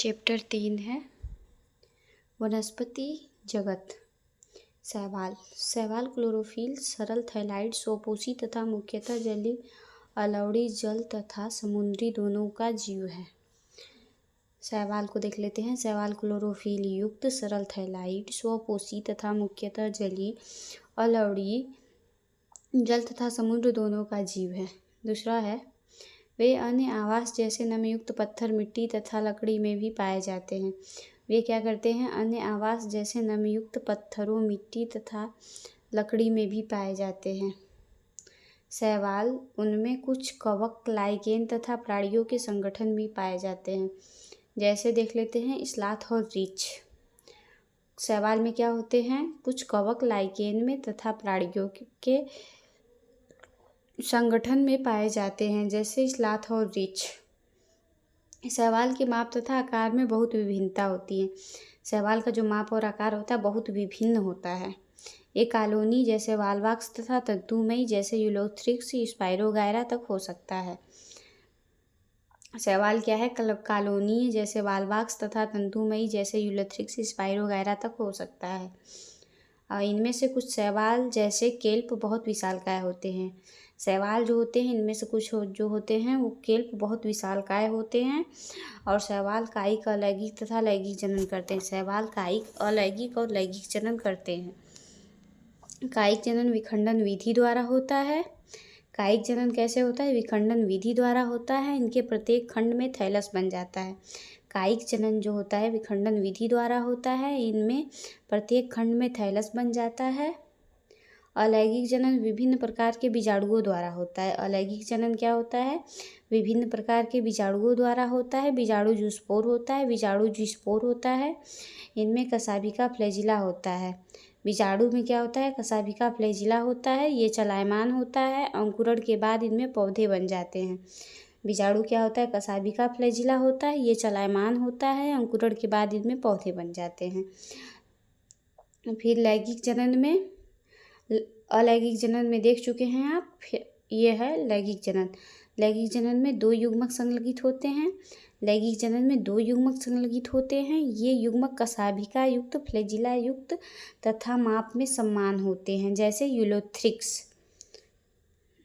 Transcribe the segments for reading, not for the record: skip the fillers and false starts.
Chapter 3 है वनस्पति जगत। शैवाल। शैवाल क्लोरोफिल, सरल थैलाइड, सोपोषी तथा मुख्यतः जलीय अलाउडी जल तथा समुद्री दोनों का जीव है। शैवाल को देख लेते हैं। शैवाल क्लोरोफिल युक्त, सरल थैलाइड, स्वपोषी तथा मुख्यतः जलीय अलाउडी जल तथा समुद्र दोनों का जीव है। दूसरा है वे अन्य आवास जैसे नमयुक्त पत्थर, मिट्टी तथा लकड़ी में भी पाए जाते हैं। वे क्या करते हैं? अन्य आवास जैसे नमयुक्त पत्थरों, मिट्टी तथा लकड़ी में भी पाए जाते हैं। शैवाल उनमें कुछ कवक, लाइकेन तथा प्राणियों के संगठन भी पाए जाते हैं। जैसे देख लेते हैं स्लॉथ और रीछ। शैवाल में क्या होते हैं? कुछ कवक, लाइकेन में तथा प्राणियों के संगठन में पाए जाते हैं, जैसे स्लॉथ और रीछ। शैवाल के माप तथा आकार में बहुत विभिन्नता होती है। शैवाल का जो माप और आकार होता है बहुत विभिन्न होता है। एक कॉलोनी जैसे वालवाक्स तथा तंतुमयी जैसे यूलोथ्रिक्स, स्पाइरोगायरा तक हो सकता है। शैवाल क्या है? कॉलोनी जैसे वालवाक्स तथा तंतुमयी जैसे यूलोथ्रिक्स, स्पाइरोगायरा तक हो सकता है। इनमें से कुछ शैवाल जैसे केल्प बहुत विशालकाय होते हैं। शैवाल जो होते हैं इनमें से कुछ जो होते हैं वो केल्प बहुत विशालकाय होते हैं। और शैवाल कायिक, अलैंगिक तथा लैंगिक जनन करते हैं। शैवाल कायिक, अलैंगिक और लैंगिक जनन करते हैं। कायिक जनन विखंडन विधि द्वारा होता है। कायिक जनन कैसे होता है? विखंडन विधि द्वारा होता है। इनके प्रत्येक खंड में थैलस बन जाता है। कायिक जनन जो होता है विखंडन विधि द्वारा होता है। इनमें प्रत्येक खंड में थैलस बन जाता है। अलैंगिक जनन विभिन्न प्रकार के बीजाणुओं द्वारा होता है। अलैंगिक जनन क्या होता है? विभिन्न प्रकार के बीजाणुओं द्वारा होता है। बीजाणु जूस्पोर होता है। बीजाणु जीस्पोर होता है। इनमें कशाभिका फ्लैजिला होता है। बीजाणु में क्या होता है? कशाभिका फ्लैजिला होता है। ये चलायमान होता है। अंकुरण के बाद इनमें पौधे बन जाते हैं। बीजाणु क्या होता है? कशाभिका फ्लैजिला होता है। ये चलायमान होता है। अंकुरण के बाद इनमें पौधे बन जाते हैं। फिर लैंगिक जनन में, अलैंगिक जनन में देख चुके हैं आप। ये है लैंगिक जनन। लैंगिक जनन में दो युग्मक संलगित होते हैं। लैंगिक जनन में दो युग्मक संलगित होते हैं। ये युग्मक कशाभिका युक्त, फ्लैजिला युक्त तथा माप में समान होते हैं, जैसे यूलोथ्रिक्स।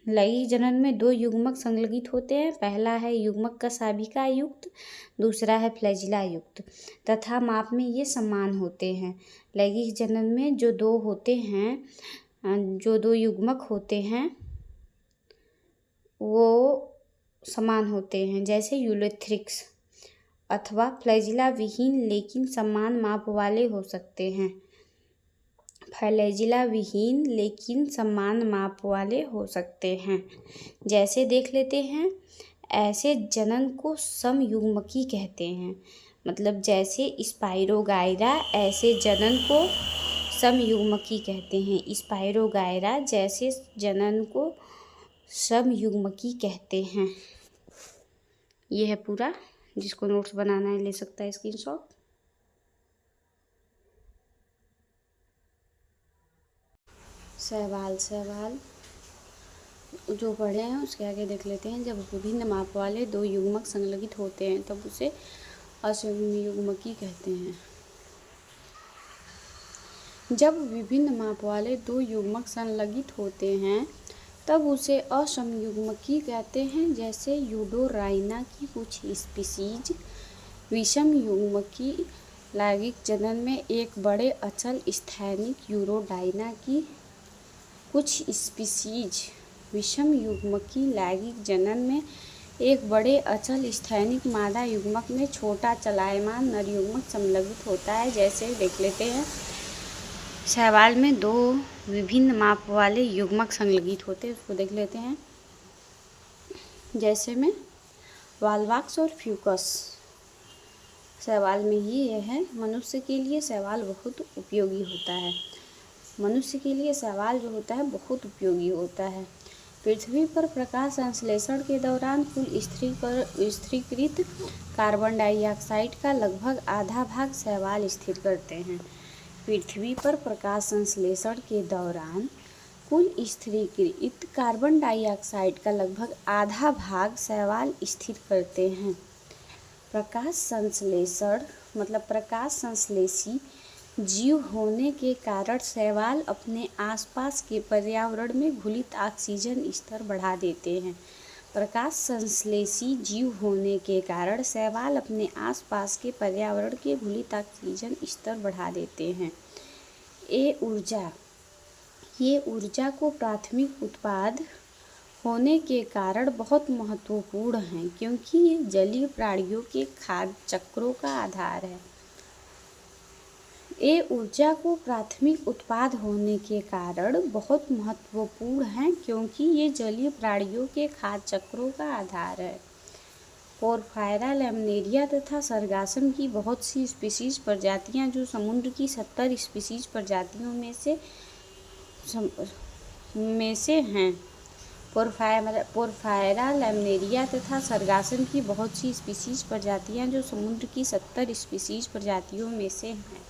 लैंगिक जनन में दो युग्मक संलगित होते हैं। पहला है युग्मक कशाभिका युक्त, दूसरा है फ्लैजिला युक्त तथा माप में ये समान होते हैं। लैंगिक जनन में जो दो युग्मक होते हैं वो समान होते हैं, जैसे यूलोथ्रिक्स, अथवा फ्लैजिला विहीन लेकिन समान माप वाले हो सकते हैं। फ्लैजिला विहीन लेकिन समान माप वाले हो सकते हैं। जैसे देख लेते हैं, ऐसे जनन को समयुग्मकी कहते हैं। मतलब जैसे स्पाइरोगायरा, ऐसे जनन को समयुग्मकी कहते हैं। स्पाइरोगायरा जैसे जनन को समयुग्मकी कहते हैं। ये है पूरा। जिसको नोट्स बनाना है ले सकता है स्क्रीनशॉट। शैवाल जो पढ़े हैं उसके आगे देख लेते हैं। जब विभिन्न माप वाले दो युग्मक संलगित होते हैं तब उसे असमयुग्मकी कहते हैं। जब विभिन्न माप वाले दो युग्मक संलगित होते हैं तब उसे असमयुग्मकी कहते हैं। जैसे यूडोराइना की कुछ स्पीसीज विषम युग्मकी लैंगिक जनन में एक बड़े अचल स्थैनिक, यूरोडाइना की कुछ स्पीसीज विषम युग्मकी लैंगिक जनन में एक बड़े अचल स्थैनिक मादा युग्मक में छोटा चलायमान नर युग्मक संलगित होता है। जैसे देख लेते हैं, शैवाल में दो विभिन्न माप वाले युग्मक संलगित होते हैं, उसको देख लेते हैं। जैसे में वालवाक्स और फ्यूकस। शैवाल में ही यह है। मनुष्य के लिए शैवाल बहुत उपयोगी होता है। मनुष्य के लिए शैवाल जो होता है बहुत उपयोगी होता है। पृथ्वी पर प्रकाश संश्लेषण के दौरान कुल स्थिरीकृत कार्बन डाइऑक्साइड का लगभग आधा भाग शैवाल स्थिर करते हैं। पृथ्वी पर प्रकाश संश्लेषण के दौरान कुल स्थिरीकृत कार्बन डाइऑक्साइड का लगभग आधा भाग शैवाल स्थिर करते हैं। प्रकाश संश्लेषण मतलब प्रकाश संश्लेषी जीव होने के कारण शैवाल अपने आसपास के पर्यावरण में घुलित ऑक्सीजन स्तर बढ़ा देते हैं। प्रकाश संश्लेषी जीव होने के कारण शैवाल अपने आसपास के पर्यावरण के घुलित ऑक्सीजन स्तर बढ़ा देते हैं। ये ऊर्जा को प्राथमिक उत्पाद होने के कारण बहुत महत्वपूर्ण हैं, क्योंकि ये जलीय प्राणियों के खाद्य चक्रों का आधार है। ये ऊर्जा को प्राथमिक उत्पाद होने के कारण बहुत महत्वपूर्ण हैं, क्योंकि ये जलीय प्राणियों के खाद्य चक्रों का आधार है। पोरफायरा, लैमिनेरिया तथा सरगासम की बहुत सी स्पीशीज प्रजातियां जो समुद्र की 70 स्पीशीज प्रजातियों में से हैं। पोरफायरा, लैमिनेरिया तथा सरगासम की बहुत सी स्पीशीज प्रजातियां जो समुद्र की 70 स्पीशीज प्रजातियों में से हैं,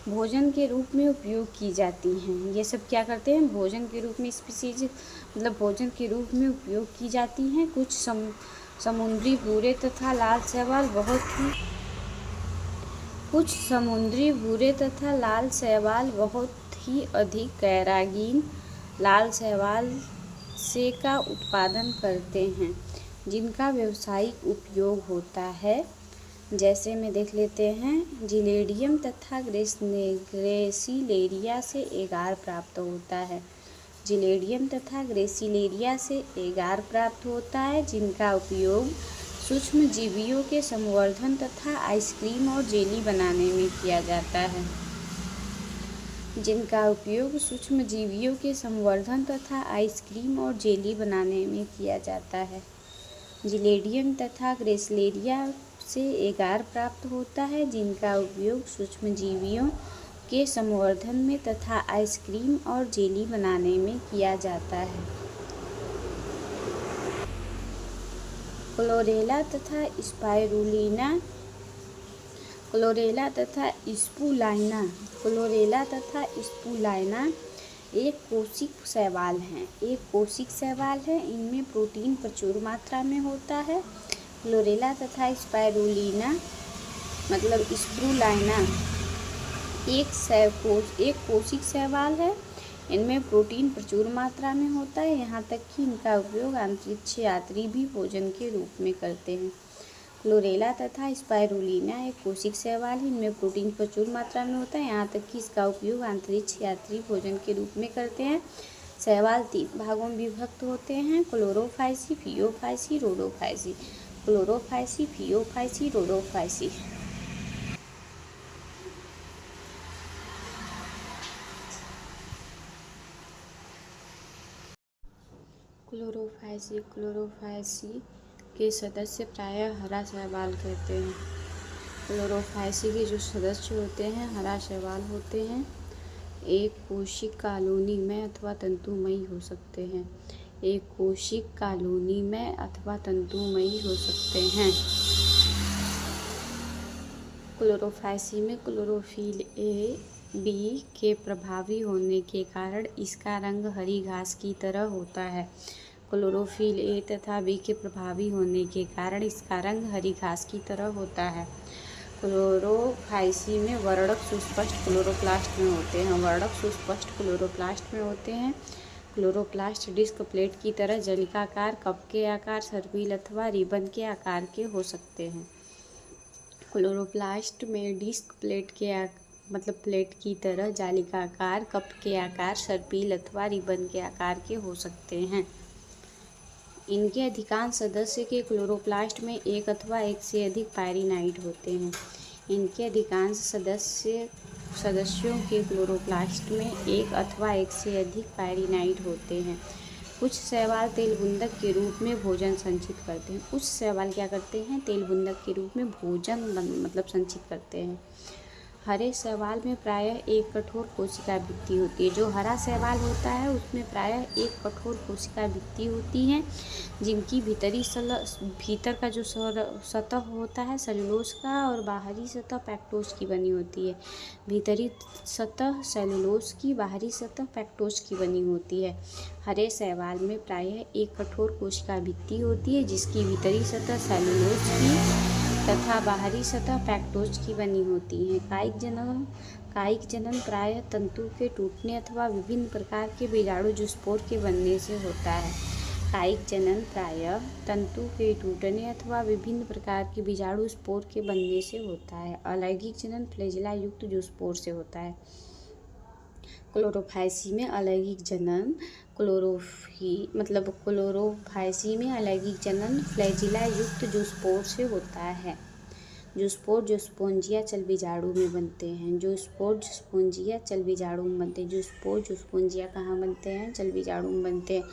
भोजन के रूप में उपयोग की जाती हैं। ये सब क्या करते हैं? भोजन के रूप में स्पीशीज मतलब भोजन के रूप में उपयोग की जाती हैं। कुछ समुद्री भूरे तथा लाल शैवाल बहुत ही अधिक कैरागीन लाल शैवाल से का उत्पादन करते हैं, जिनका व्यावसायिक उपयोग होता है। जैसे में देख लेते हैं, जिलेडियम तथा ग्रेसिलेरिया से एगार प्राप्त होता है। जिलेडियम तथा ग्रेसिलेरिया से एगार प्राप्त होता है, जिनका उपयोग सूक्ष्म जीवियों के संवर्धन तथा आइसक्रीम और जेली बनाने में किया जाता है। जिलेडियम तथा ग्रेसिलेरिया से एगार प्राप्त होता है, जिनका उपयोग सूक्ष्म जीवियों के संवर्धन में तथा आइसक्रीम और जेली बनाने में किया जाता है। क्लोरेला तथा स्पुलाइना एक कोशिक शैवाल हैं। इनमें प्रोटीन प्रचुर मात्रा में होता है। क्लोरेला तथा स्पाइरुलिना मतलब स्पुलाइना एक कोशिक शैवाल है। इनमें प्रोटीन प्रचुर मात्रा में होता है, यहाँ तक कि इनका उपयोग अंतरिक्ष यात्री भी भोजन के रूप में करते हैं। क्लोरेला तथा स्पाइरुलिना एक कोशिक शैवाल है। इनमें प्रोटीन प्रचुर मात्रा में होता है, यहाँ तक कि इसका उपयोग अंतरिक्ष यात्री भोजन के रूप में करते हैं। शैवाल 3 भागों में विभक्त होते हैं: Chlorophyceae, Phaeophyceae, Rhodophyceae. Chlorophyceae, Phaeophyceae, Rhodophyceae. Chlorophyceae के सदस्य प्रायः हरा शैवाल कहते हैं। क्लोरोफाइसी के जो सदस्य होते हैं हरा शैवाल होते हैं। एक कोशिक कॉलोनी में अथवा तंतुमयी हो सकते हैं। क्लोरोफाइसी में क्लोरोफिल ए बी के प्रभावी होने के कारण इसका रंग हरी घास की तरह होता है। क्लोरोफिल ए तथा बी के प्रभावी होने के कारण इसका रंग हरी घास की तरह होता है। क्लोरोफाइसी में वर्णक सुस्पष्ट क्लोरोप्लास्ट में होते हैं। क्लोरोप्लास्ट डिस्क प्लेट की तरह जलिकाकार, कप के आकार, सर्पिल अथवा रिबन के आकार के हो सकते हैं। क्लोरोप्लास्ट में डिस्क प्लेट की तरह जालिकाकार, कप के आकार, सर्पिल अथवा रिबन के आकार के हो सकते हैं। इनके अधिकांश सदस्य के क्लोरोप्लास्ट में एक अथवा एक से अधिक पायरिनाइड होते हैं। सदस्यों के क्लोरोप्लास्ट में एक अथवा एक से अधिक पायरिनाइड होते हैं। कुछ शैवाल तेल बुंदक के रूप में भोजन संचित करते हैं। संचित करते हैं। हरे शैवाल में प्रायः एक कठोर कोशिका भित्ति होती है। जो हरा शैवाल होता है उसमें प्रायः एक कठोर कोशिका भित्ति होती है, जिनकी भीतर का जो सतह होता है सेलुलोज का और बाहरी सतह पैक्टोज की बनी होती है। भीतरी सतह सेलुलोज की, बाहरी सतह पैक्टोज की बनी होती है। हरे शैवाल में प्रायः एक कठोर कोशिका भित्ति होती है, जिसकी भीतरी सतह सेलुलोज की तथा बाहरी सतह पैक्टोज की बनी होती हैं। कायिक जनन प्रायः तंतु के टूटने अथवा विभिन्न प्रकार के बीजाणु जूस्पोर के बनने से होता है। कायिक जनन प्रायः तंतु के टूटने अथवा विभिन्न प्रकार के बीजाणु स्पोर के बनने से होता है। अलैंगिक जनन फ्लैजिला युक्त जूस्पोर से होता है। क्लोरोफाइसी में अलैंगिक जनन क्लोरोफाइसी में अलैंगिक जनन फ्लैजिला युक्त जूस्पोर से होता है। जूस्पोर जो स्पोंजिया चल बीजाणु में बनते हैं। जूस्पोर स्पोंजिया चल बीजाणु में बनते हैं। जूस्पोर जो स्पोंजिया कहाँ बनते हैं? चल बीजाणु में बनते हैं।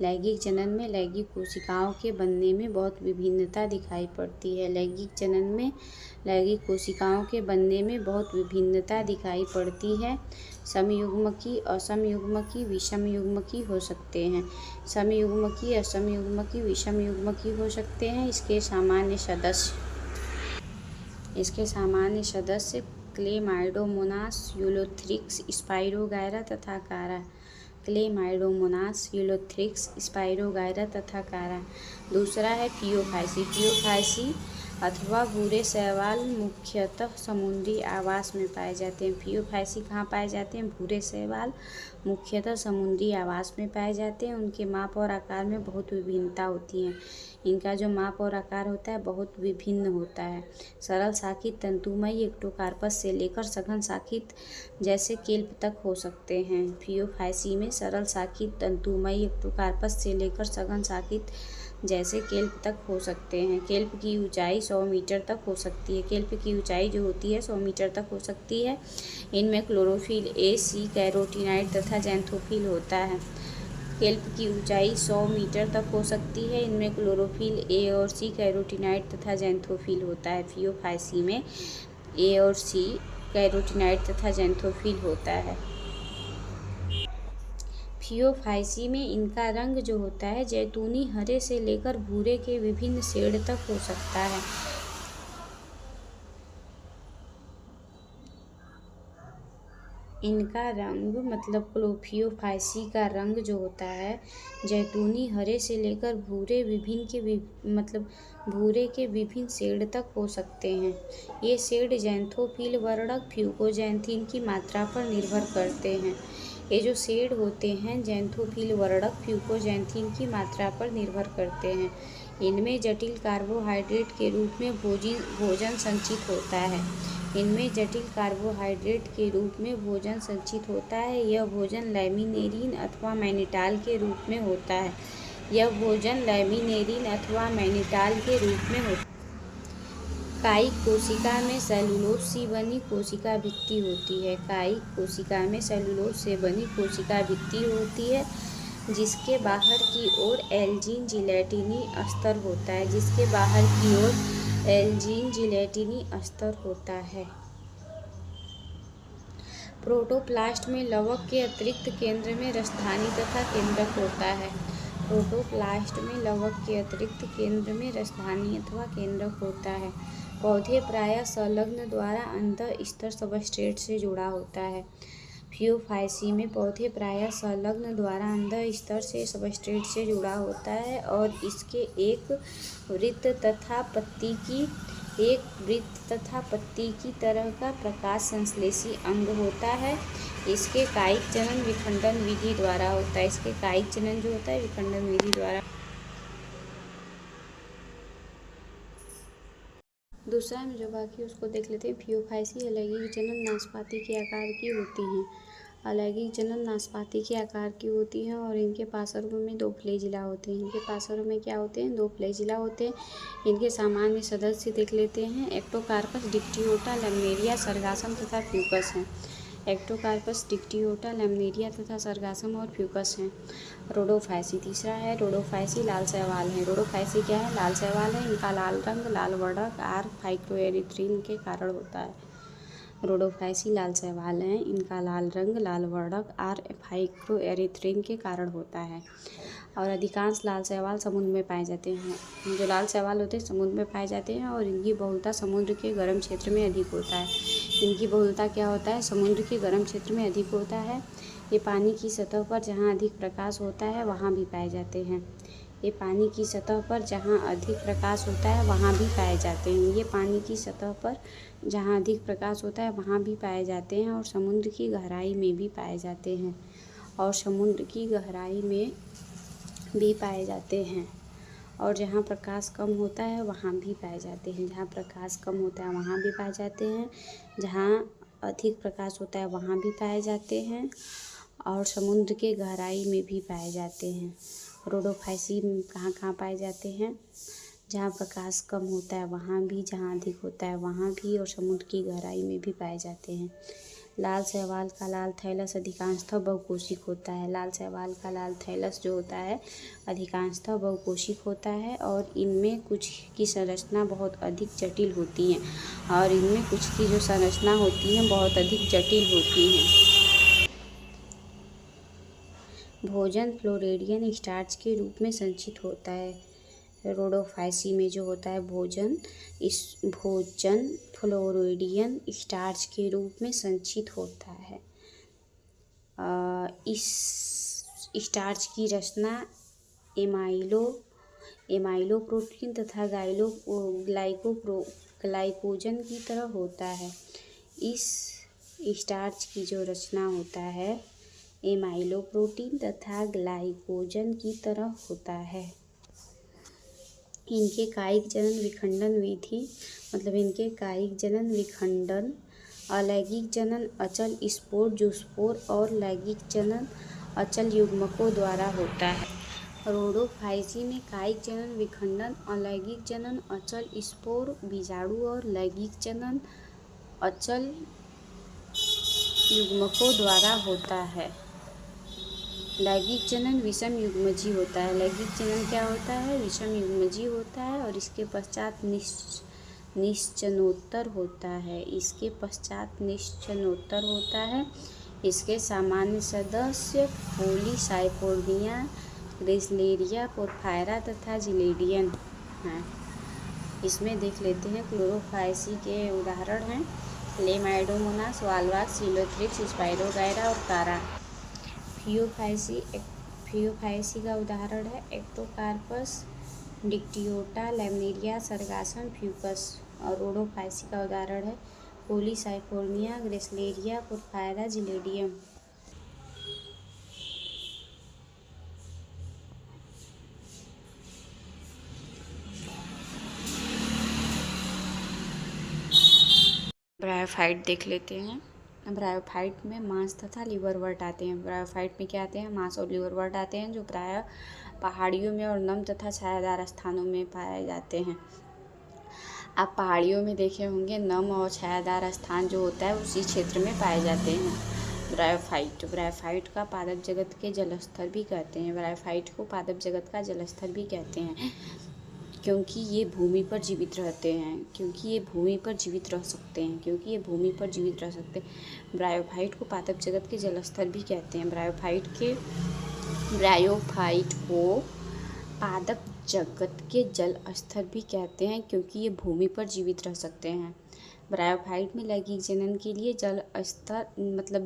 लैंगिक जनन में लैंगिक कोशिकाओं के बनने में बहुत विभिन्नता दिखाई पड़ती है। लैंगिक जनन में लैंगिक कोशिकाओं के बनने में बहुत विभिन्नता दिखाई पड़ती है। समयुग्मकी, असमयुग्मकी, विषमयुग्मकी हो सकते हैं। समयुग्मकी, असमयुग्मकी, विषमयुग्मकी हो सकते हैं। इसके सामान्य सदस्य क्लेमाइडोमोनास, यूलोथ्रिक्स, स्पाइरोगायरा तथा कारा। क्लेमाइडोमोनास, यूलोथ्रिक्स, स्पाइरोगायरा तथा कारा। दूसरा है फियोफाइसी। फियोफाइसी अथवा भूरे शैवाल मुख्यतः समुद्री आवास में पाए जाते हैं। फियोफाइसी कहाँ पाए जाते हैं? भूरे शैवाल मुख्यतः समुद्री आवास में पाए जाते हैं। उनके माप और आकार में बहुत विभिन्नता होती है। इनका जो माप और आकार होता है बहुत विभिन्न होता है। सरल शाखित तंतुमयी एक्टोकार्पस से लेकर सघन शाखित जैसे केल्प तक हो सकते हैं। फियोफाइसी में सरल शाखित तंतुमयी एक्टोकार्पस से लेकर सघन शाखित जैसे केल्प तक हो सकते हैं। केल्प की ऊंचाई 100 मीटर तक हो सकती है। केल्प की ऊंचाई जो होती है 100 मीटर तक हो सकती है। इनमें क्लोरोफिल ए, सी, कैरोटीनाइड तथा ज़ैंथोफिल होता है। केल्प की ऊंचाई 100 मीटर तक हो सकती है। इनमें क्लोरोफिल ए और सी, कैरोटीनाइड तथा ज़ैंथोफिल होता है। फियोफाइसी में ए और सी, कैरोटीनाइड तथा ज़ैंथोफिल होता है। फियोफाइसी में इनका रंग जो होता है जैतूनी हरे से लेकर भूरे के विभिन्न शेड तक हो सकता है। इनका रंग फियोफाइसी का रंग जो होता है जैतूनी हरे से लेकर भूरे के विभिन्न शेड तक हो सकते हैं। ये शेड ज़ैंथोफिल वर्णक फ्यूकोजैंथीन की मात्रा पर निर्भर करते हैं। ये जो शेड होते हैं ज़ैंथोफिल वर्णक फ्यूकोजैंथीन की मात्रा पर निर्भर करते हैं। इनमें जटिल कार्बोहाइड्रेट के रूप में भोजन संचित होता है। भोजन संचित होता है। यह भोजन लैमिनेरिन अथवा मैनिटाल के रूप में होता है। कायिक कोशिका में सेलुलोज से बनी कोशिका भित्ति होती है। कायिक कोशिका में सेलुलोज से बनी कोशिका भित्ति होती है जिसके बाहर की ओर एल्जीन जिलेटिनी अस्तर होता है। प्रोटोप्लास्ट में लवक के अतिरिक्त केंद्र में रसधानी तथा केंद्रक होता है। पौधे प्रायः संलग्न द्वारा अंतःस्तर सबस्ट्रेट से जुड़ा होता है। फियोफाइसी में पौधे प्रायः संलग्न द्वारा अंतःस्तर से सबस्ट्रेट से जुड़ा होता है और इसके एक वृत्त तथा पत्ती की तरह का प्रकाश संश्लेषी अंग होता है। इसके कायिक जनन विखंडन विधि द्वारा होता है। दूसरा में जो बाकी उसको देख लेते हैं। फियोफाइसी अलैंगिक जनन नाशपाती के आकार की होती हैं। और इनके पार्श्व में 2 फ्लैजिला होते हैं। इनके सामान्य सदस्य देख लेते हैं। एक्टोकार्पस, डिक्टियोटा, लैमिनेरिया, सर्गासम तथा फ्यूकस हैं। और फ्यूकस हैं। रोडोफाइसी तीसरा है। रोडोफाइसी लाल शैवाल हैं। रोडोफाइसी क्या है? लाल शैवाल है। इनका लाल रंग लाल वर्णक आर फाइक्लोएरिथ्रिन के कारण होता है। रोडोफाइसी लाल शैवाल हैं। इनका लाल रंग लाल वर्णक आर फाइक्लोएरिथ्रिन के कारण होता है। और अधिकांश लाल शैवाल समुद्र में पाए जाते हैं। जो लाल शैवाल होते हैं समुद्र में पाए जाते हैं और इनकी बहुलता समुद्र के गर्म क्षेत्र में अधिक होता है। समुद्र के गर्म क्षेत्र में अधिक होता है। ये पानी की सतह पर जहाँ अधिक प्रकाश होता है वहाँ भी पाए जाते हैं। ये पानी की सतह पर जहाँ अधिक प्रकाश होता है वहाँ भी पाए जाते हैं। ये पानी की सतह पर जहाँ अधिक प्रकाश होता है वहाँ भी पाए जाते हैं और समुद्र की गहराई में भी पाए जाते हैं और समुद्र की गहराई में भी पाए जाते हैं और जहाँ प्रकाश कम होता है वहाँ भी पाए जाते हैं। जहाँ प्रकाश कम होता है वहाँ भी पाए जाते हैं, जहाँ अधिक प्रकाश होता है वहाँ भी पाए जाते हैं और समुद्र के गहराई में भी पाए जाते हैं। रोडोफाइसी कहाँ कहाँ पाए जाते हैं? जहाँ प्रकाश कम होता है वहाँ भी, जहाँ अधिक होता है वहाँ भी और समुद्र की गहराई में भी पाए जाते हैं। लाल शैवाल का लाल थैलस अधिकांशतः बहुकोशिक होता है। लाल शैवाल का लाल थैलस जो होता है अधिकांशतः बहुकोशिक होता है और इनमें कुछ की संरचना बहुत अधिक जटिल होती है और इनमें कुछ की जो संरचना होती है बहुत अधिक जटिल होती हैं। भोजन फ्लोरेडियन स्टार्च के रूप में संचित होता है। रोडोफाइसी में जो होता है भोजन फ्लोरेडियन स्टार्च के रूप में संचित होता है। इस स्टार्च की रचना एमाइलो प्रोटीन तथा ग्लाइकोजन की तरह होता है। इस स्टार्च की जो रचना होता है एमाइलो प्रोटीन तथा ग्लाइकोजन की तरह होता है। इनके कायिक जनन विखंडन अलैंगिक जनन अचल स्पोर जूस्पोर और लैंगिक जनन अचल युग्मकों द्वारा होता है। रोडोफाइसी में कायिक जनन विखंडन अलैंगिक जनन अचल स्पोर बीजाणु और लैंगिक जनन अचल युग्मकों द्वारा होता है। लैंगिक जनन विषम युग्मजीय होता है। लैंगिक जनन क्या होता है? विषम युग्मजीय होता है और इसके पश्चात निश्चनोत्तर होता है। इसके सामान्य सदस्य पोलीसाइफोर्निया, ग्रेसिलेरिया, पोरफायरा तथा जिलेडियन हैं। इसमें देख लेते हैं क्लोरोफाइसी के उदाहरण हैं लेमाइडोमोनास, वालवाक्स, यूलोथ्रिक्स, स्पाइरोगायरा और कारा। फियोफाइसी का उदाहरण है एक्टोकार्पस, डिक्टियोटा, लैमिनेरिया, सरगासन, फ्यूकस। और रोडोफाइसी का उदाहरण है पोलीसाइफोर्निया, ग्रेसिलेरिया, पोरफायरा, जिलेडियम। ब्रायोफाइट देख लेते हैं। ब्रायोफाइट में मांस तथा लिवरवर्ट आते हैं। ब्रायोफाइट में क्या आते हैं? मांस और लिवरवर्ट आते हैं जो प्रायः पहाड़ियों में और नम तथा छायादार स्थानों में पाए जाते हैं। आप पहाड़ियों में देखे होंगे नम और छायादार स्थान जो होता है उसी क्षेत्र में पाए जाते हैं ब्रायोफाइट का पादप जगत के जलस्तर भी कहते हैं। ब्रायोफाइट को पादप जगत का जलस्तर भी कहते हैं क्योंकि ये भूमि पर जीवित रहते हैं, क्योंकि ये भूमि पर जीवित रह सकते हैं। ब्रायोफाइट को पादप जगत के जलस्तर भी कहते हैं। ब्रायोफाइट को पादप जगत के जल स्तर भी कहते हैं क्योंकि ये भूमि पर जीवित रह सकते हैं। ब्रायोफाइट में लैंगिक जनन के लिए जल स्तर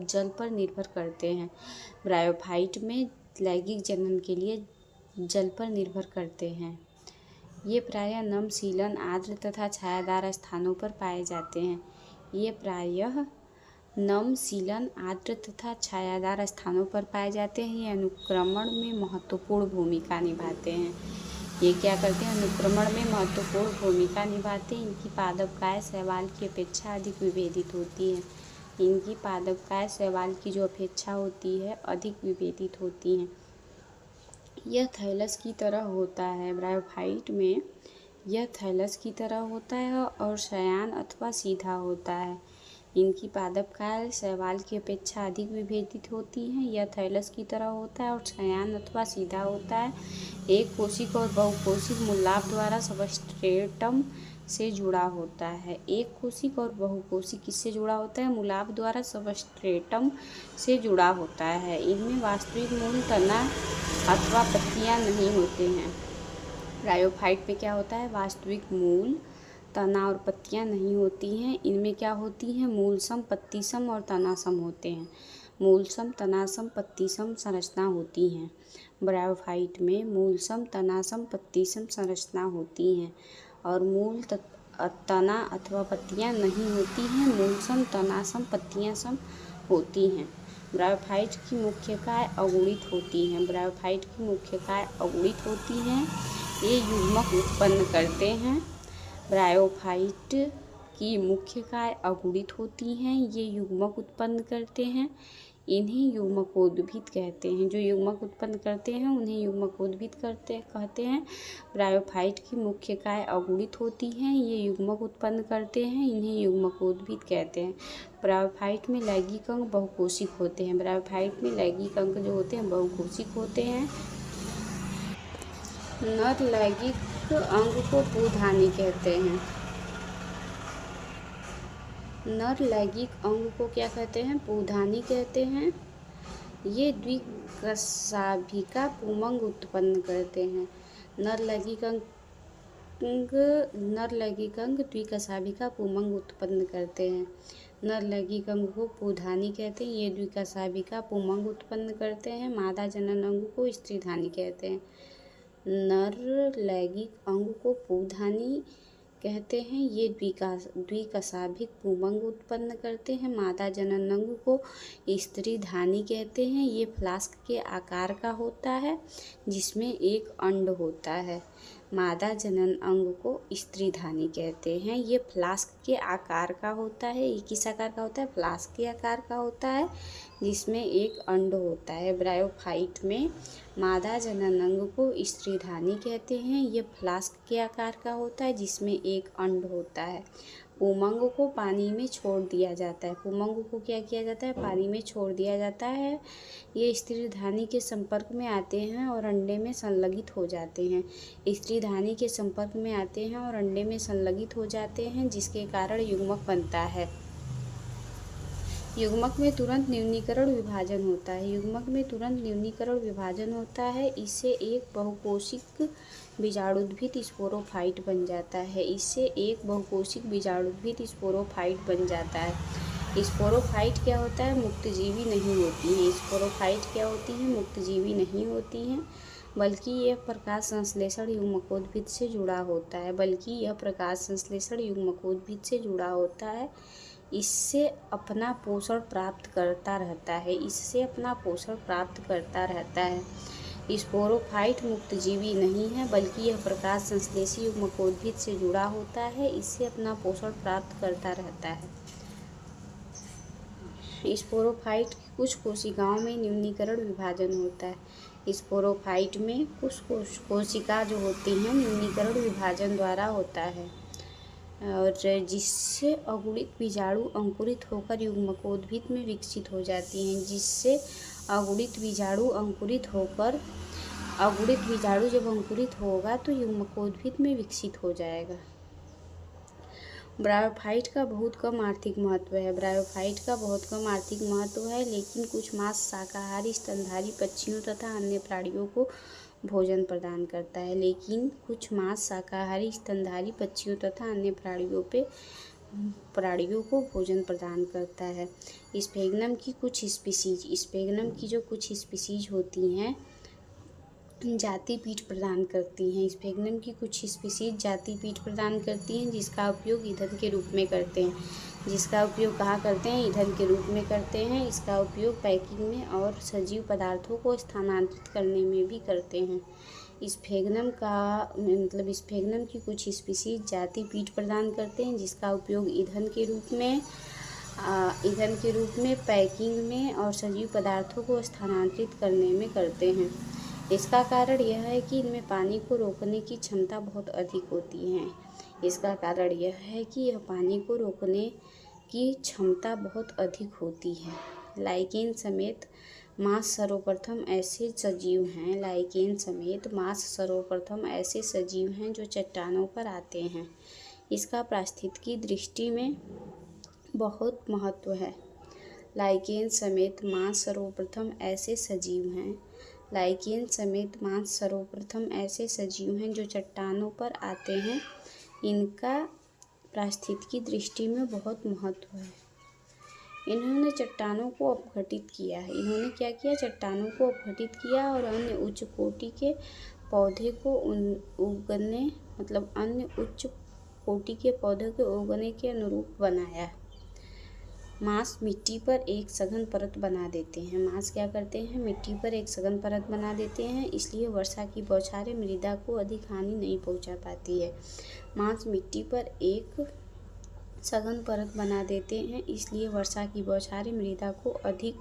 जल पर निर्भर करते हैं। ब्रायोफाइट में लैंगिक जनन के लिए जल पर निर्भर करते हैं। ये प्रायः नम, सीलन, आर्द्र तथा छायादार स्थानों पर पाए जाते हैं। ये अनुक्रमण में महत्वपूर्ण भूमिका निभाते हैं। इनकी पादपकाय शैवाल की अपेक्षा अधिक विभेदित होती है। यह थैलस की तरह होता है। ब्रायोफाइट में यह थैलस की तरह होता है और शयान अथवा सीधा होता है। इनकी पादपकाय शैवाल की अपेक्षा अधिक विभेदित होती हैं। यह थैलस की तरह होता है और शयान अथवा सीधा होता है। एक कोशिक और बहुकोशिक मूलाभ द्वारा सबस्ट्रेटम से जुड़ा होता है। एक कोशिक और बहुकोशिक किससे जुड़ा होता है? मूलाभ द्वारा सबस्ट्रेटम से जुड़ा होता है। इनमें वास्तविक मूल, तना अथवा पत्तियां नहीं होते हैं। ब्रायोफाइट में क्या होता है? वास्तविक मूल, तना और पत्तियां नहीं होती हैं। इनमें क्या होती हैं? मूल सम, पत्ती सम और तना सम होते हैं। मूलसम, तनासम, पत्तीसम संरचना होती हैं। ब्रायोफाइट में मूलसम, तनासम, पत्तीसम संरचना होती हैं और मूल तना अथवा पत्तियां नहीं होती हैं। मूलसम, तनासम, पत्तियां सम होती हैं। ब्रायोफाइट की मुख्यकाय अगुणित होती हैं। ब्रायोफाइट की मुख्यकाय अगुणित होती हैं। ये युग्मक उत्पन्न करते हैं। ब्रायोफाइट की मुख्यकाय अगुणित होती हैं। ये युग्मक उत्पन्न करते हैं। इन्हें युग्मकोद्भिद कहते हैं। जो युग्मक उत्पन्न करते हैं उन्हें युग्मकोद्भिद कहते हैं। ब्रायोफाइट की मुख्यकाय अगुणित होती हैं। ये युग्मक उत्पन्न करते हैं। इन्हें युग्मकोद्भिद कहते हैं। ब्रायोफाइट में लैंगिक अंग बहुकोशिक होते हैं। ब्रायोफाइट में लैंगिक अंग जो होते हैं बहुकोशिक होते हैं। नर लैंगिक अंग को पूधानी कहते हैं। नर लैंगिक अंग को क्या कहते हैं? पूधानी कहते हैं। ये द्विकशाभिका पुंमंग उत्पन्न करते हैं। नर लैंगिक अंग द्विकशाभिका पुंमंग उत्पन्न करते हैं। नर लैंगिक अंग को पूधानी कहते हैं। ये द्विकशाभिका पुंमंग उत्पन्न करते हैं। मादा जनन अंग को स्त्रीधानी कहते हैं। नर लैंगिक अंग को पूधानी कहते हैं। ये द्विकशाभिक पुंमंग उत्पन्न करते हैं। मादा जनन अंग को स्त्रीधानी कहते हैं। ये फ्लास्क के आकार का होता है जिसमें एक अंड होता है। मादा जनन अंग को स्त्रीधानी कहते हैं। ये फ्लास्क के आकार का होता है। ये किस आकार का होता है? फ्लास्क के आकार का होता है जिसमें एक अंड होता है। ब्रायोफाइट में मादा जनन अंग को स्त्रीधानी कहते हैं। ये फ्लास्क के आकार का होता है जिसमें एक अंड होता है। पुंमंग को पानी में छोड़ दिया जाता है। पुंमंग को क्या किया जाता है? पानी में छोड़ दिया जाता है। ये स्त्रीधानी के संपर्क में आते हैं और अंडे में संलगित हो जाते हैं। स्त्रीधानी के संपर्क में आते हैं और अंडे में संलगित हो जाते हैं जिसके कारण युग्मक बनता है। युग्मक में तुरंत न्यूनीकरण विभाजन होता है। युग्मक में तुरंत न्यूनीकरण विभाजन होता है। इससे एक बहुकोशिक बीजाणुद्भिद स्पोरोफाइट बन जाता है। इससे एक बहुकोशिक बीजाणुद्भिद स्पोरोफाइट बन जाता है। स्पोरोफाइट क्या होता है? मुक्तजीवी नहीं होती हैं। स्पोरोफाइट क्या होती हैं? मुक्तजीवी नहीं होती हैं, बल्कि यह प्रकाश संश्लेषण युग्मकोद्भिद से जुड़ा होता है। इससे अपना पोषण प्राप्त करता रहता है। स्पोरोफाइट मुक्तजीवी नहीं है, बल्कि यह प्रकाश संश्लेषी युग्मकोद्भिद से जुड़ा होता है। इससे अपना पोषण प्राप्त करता रहता है। स्पोरोफाइट की कुछ कोशिकाओं में न्यूनीकरण विभाजन होता है। स्पोरोफाइट में कुछ कोशिका जो होती हैं न्यूनीकरण विभाजन द्वारा होता है और जिससे अगुणित बीजाणु अंकुरित होकर युग्मकोद्भिद में विकसित हो जाती हैं। अगुणित बीजाणु जब अंकुरित होगा तो युग्मकोद्भिद में विकसित हो जाएगा। ब्रायोफाइट का बहुत कम आर्थिक महत्व है। लेकिन कुछ मांस शाकाहारी स्तनधारी पक्षियों तथा अन्य प्राणियों को भोजन प्रदान करता है। स्फेग्नम की जो कुछ स्पीसीज होती हैं जाति पीठ प्रदान करती हैं। स्फेग्नम की कुछ स्पीसीज जाति पीठ प्रदान करती हैं जिसका उपयोग ईंधन के रूप में करते हैं। ईंधन के रूप में करते हैं। इसका उपयोग पैकिंग में और सजीव पदार्थों को स्थानांतरित करने में भी करते हैं। स्फेग्नम की कुछ स्पीसीज जाति पीठ प्रदान करते हैं जिसका उपयोग ईंधन के रूप में पैकिंग में और सजीव पदार्थों को स्थानांतरित करने में करते हैं। इसका कारण यह है कि इनमें पानी को रोकने की क्षमता बहुत अधिक होती है। लाइकेन समेत मांस सर्वप्रथम ऐसे सजीव हैं जो चट्टानों पर आते हैं। इसका पारिस्थितिकी दृष्टि में बहुत महत्व है। लाइकेन समेत मांस सर्वप्रथम ऐसे सजीव हैं जो चट्टानों पर आते हैं। इनका पारिस्थितिकी दृष्टि में बहुत महत्व है। इन्होंने चट्टानों को अपघटित किया है। इन्होंने क्या किया? चट्टानों को अपघटित किया और अन्य उच्च कोटि के पौधे को उगने मतलब अन्य उच्च कोटि के पौधे के उगने के अनुरूप बनाया। मांस मिट्टी पर एक सघन परत बना देते हैं। मांस क्या करते हैं? मिट्टी पर एक सघन परत बना देते हैं, इसलिए वर्षा की बौछारें मृदा को अधिक हानि नहीं पहुंचा पाती है। मांस मिट्टी पर एक सघन परत बना देते हैं, इसलिए वर्षा की बौछारें मृदा को अधिक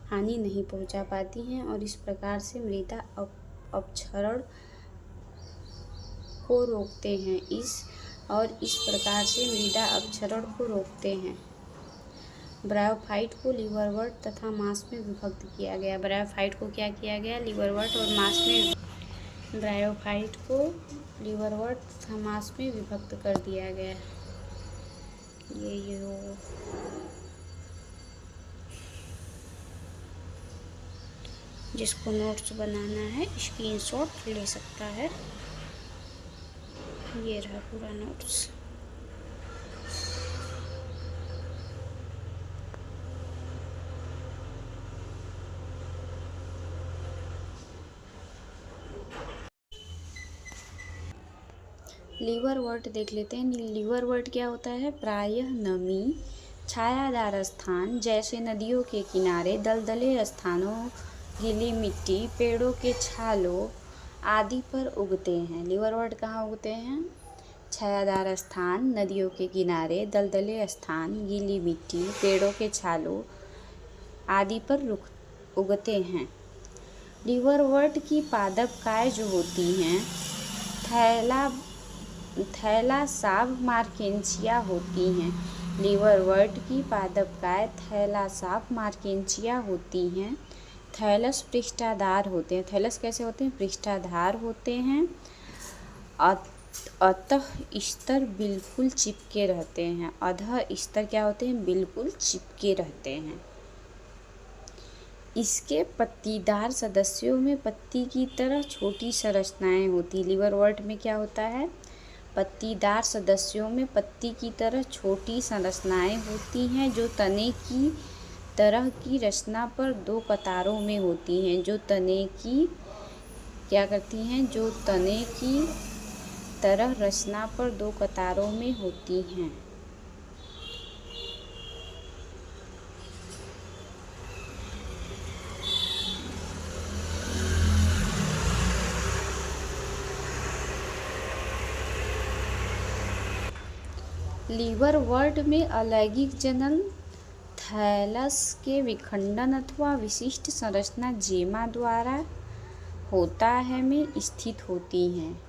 हानि नहीं पहुंचा पाती हैं और इस प्रकार से मृदा अपक्षरण को रोकते हैं। इस प्रकार से मृदा अपक्षरण को रोकते हैं। ब्रायोफाइट को लिवरवर्ट तथा मांस में विभक्त किया गया। ब्रायोफाइट को क्या किया गया? लिवरवर्ट और मांस में ब्रायोफाइट को लिवरवर्ट तथा मांस में विभक्त कर दिया गया। ये जिसको नोट्स बनाना है स्क्रीनशॉट ले सकता है। ये रहा पूरा नोट्स। लिवरवर्ट देख लेते हैं। लिवरवर्ट क्या होता है? प्रायः नमी, छायादार स्थान जैसे नदियों के किनारे, दलदले स्थानों, गीली मिट्टी, पेड़ों के छालों आदि पर उगते हैं। लिवरवर्ट कहाँ उगते हैं? छायादार स्थान, नदियों के किनारे, दलदले स्थान, गीली मिट्टी, पेड़ों के छालों आदि पर उगते हैं। लिवरवर्ट की पादपकाय जो होती हैं थैलासाव मार्केंशिया होती हैं। लिवरवर्ट की पादपकाय थैलासाव मार्केंशिया होती हैं। थैलस पृष्ठाधार होते हैं। थैलस कैसे होते हैं? पृष्ठाधार होते हैं। अतः स्तर बिल्कुल चिपके रहते हैं। अधः स्तर क्या होते हैं? बिल्कुल चिपके रहते हैं। इसके पत्तीदार सदस्यों में पत्ती की तरह छोटी संरचनाएं होती। लिवरवर्ट में क्या होता है? पत्तीदार सदस्यों में पत्ती की तरह छोटी संरचनाएं होती हैं जो तने की तरह की रचना पर दो कतारों में होती हैं। जो तने की क्या करती हैं? जो तने की तरह रचना पर दो कतारों में होती हैं। लिवरवर्ट में अलैंगिक जनन थैलस के विखंडन अथवा विशिष्ट संरचना जेमा द्वारा होता है में स्थित होती हैं।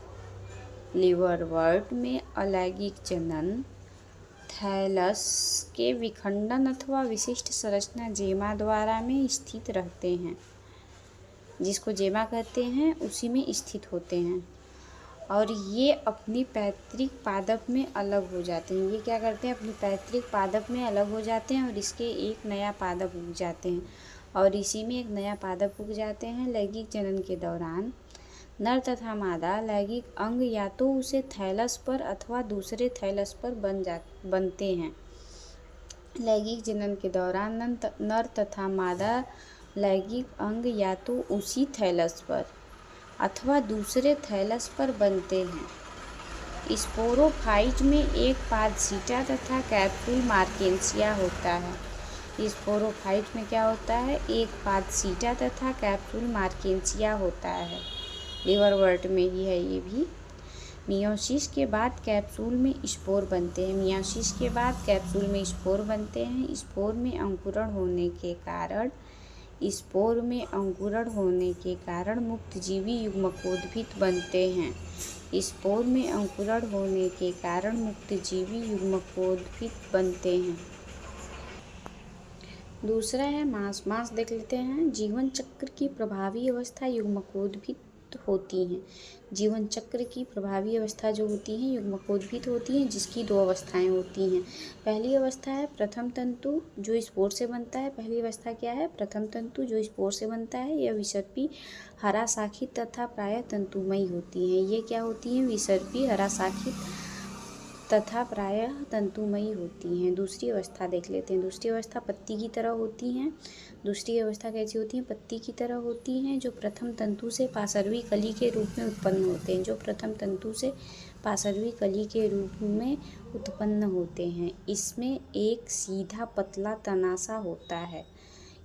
लिवरवर्ट में अलैंगिक जनन थैलस के विखंडन अथवा विशिष्ट संरचना जेमा द्वारा में स्थित रहते हैं। जिसको जेमा कहते हैं उसी में स्थित होते हैं और ये अपनी पैतृक पादप में अलग हो जाते हैं। ये क्या करते हैं? अपनी पैतृक पादप में अलग हो जाते हैं और इसके एक नया पादप उग जाते हैं और इसी में एक नया पादप उग जाते हैं। लैंगिक जनन के दौरान नर तथा मादा लैंगिक अंग या तो उसे थैलस पर अथवा दूसरे थैलस पर बनते हैं। लैंगिक जनन के दौरान नर तथा मादा लैंगिक अंग या तो उसी थैलस पर अथवा दूसरे थैलस पर बनते हैं। स्पोरोफाइट में एक पादसीटा तथा कैप्सूल मार्केंशिया होता है। स्पोरोफाइट में क्या होता है? एक पादसीटा तथा कैप्सूल मार्केंशिया होता है। लिवरवर्ट में ही है ये भी। मियोसिस के बाद कैप्सूल में स्पोर बनते हैं। मियोसिस के बाद कैप्सूल में स्पोर बनते हैं। स्पोर में अंकुरण होने के कारण मुक्तजीवी युग्मकोद्भिद बनते हैं। स्पोर में अंकुरण होने के कारण मुक्तजीवी युग्मकोद्भिद बनते हैं। दूसरा है मांस। मांस देख लेते हैं। जीवन चक्र की प्रभावी अवस्था युग्मकोद्भिद होती हैं। जीवन चक्र की प्रभावी अवस्था जो होती है युग्मकोद्भिद होती हैं, जिसकी दो अवस्थाएं होती हैं। पहली अवस्था है प्रथम तंतु जो स्पोर से बनता है। पहली अवस्था क्या है? प्रथम तंतु जो स्पोर से बनता है। यह विसर्पी, हरा शाखित तथा प्रायः तंतुमयी होती हैं। ये क्या होती हैं? विसर्पी, हरा शाखित तथा प्रायः तंतुमयी होती हैं। दूसरी अवस्था देख लेते हैं। दूसरी अवस्था पत्ती की तरह होती हैं। दूसरी अवस्था कैसी होती है? पत्ती की तरह होती हैं, जो प्रथम तंतु से पार्श्वी कली के रूप में उत्पन्न होते हैं। जो प्रथम तंतु से पार्श्वी कली के रूप में उत्पन्न होते हैं। इसमें एक सीधा पतला तना सा होता है।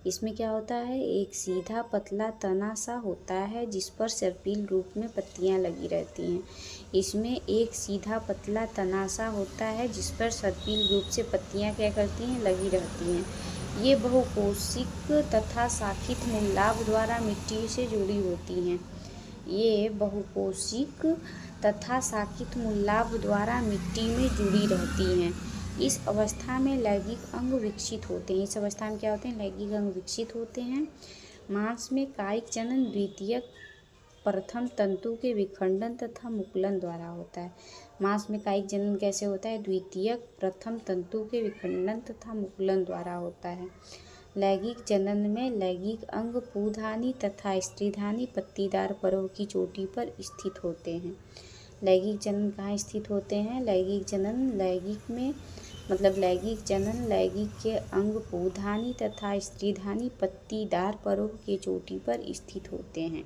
इसमें क्या होता है? एक सीधा पतला तना सा होता है जिस पर सर्पिल रूप में पत्तियां लगी रहती हैं। इसमें एक सीधा पतला तना सा होता है जिस पर सर्पिल रूप से पत्तियां क्या करती हैं? लगी रहती हैं। ये बहुकोशिक तथा शाखित मूलाभ द्वारा मिट्टी से जुड़ी होती हैं। ये बहुकोशिक तथा शाखित मूलाभ द्वारा मिट्टी में जुड़ी रहती हैं। इस अवस्था में लैंगिक अंग विकसित होते हैं। इस अवस्था में क्या होते हैं? लैंगिक अंग विकसित होते हैं। मांस में कायिक जनन द्वितीयक प्रथम तंतु के विखंडन तथा मुकुलन द्वारा होता है। मांस में कायिक जनन कैसे होता है? द्वितीयक प्रथम तंतु के विखंडन तथा मुकुलन द्वारा होता है। लैंगिक जनन में लैंगिक अंग पुंधानी तथा स्त्रीधानी पत्तीदार परों की चोटी पर स्थित होते हैं। लैंगिक जनन कहाँ स्थित होते हैं? लैंगिक जनन लैंगिक में लैंगिक जनन लैंगिक के अंग पुंधानी तथा स्त्रीधानी पत्तीदार परों के चोटी पर स्थित होते हैं।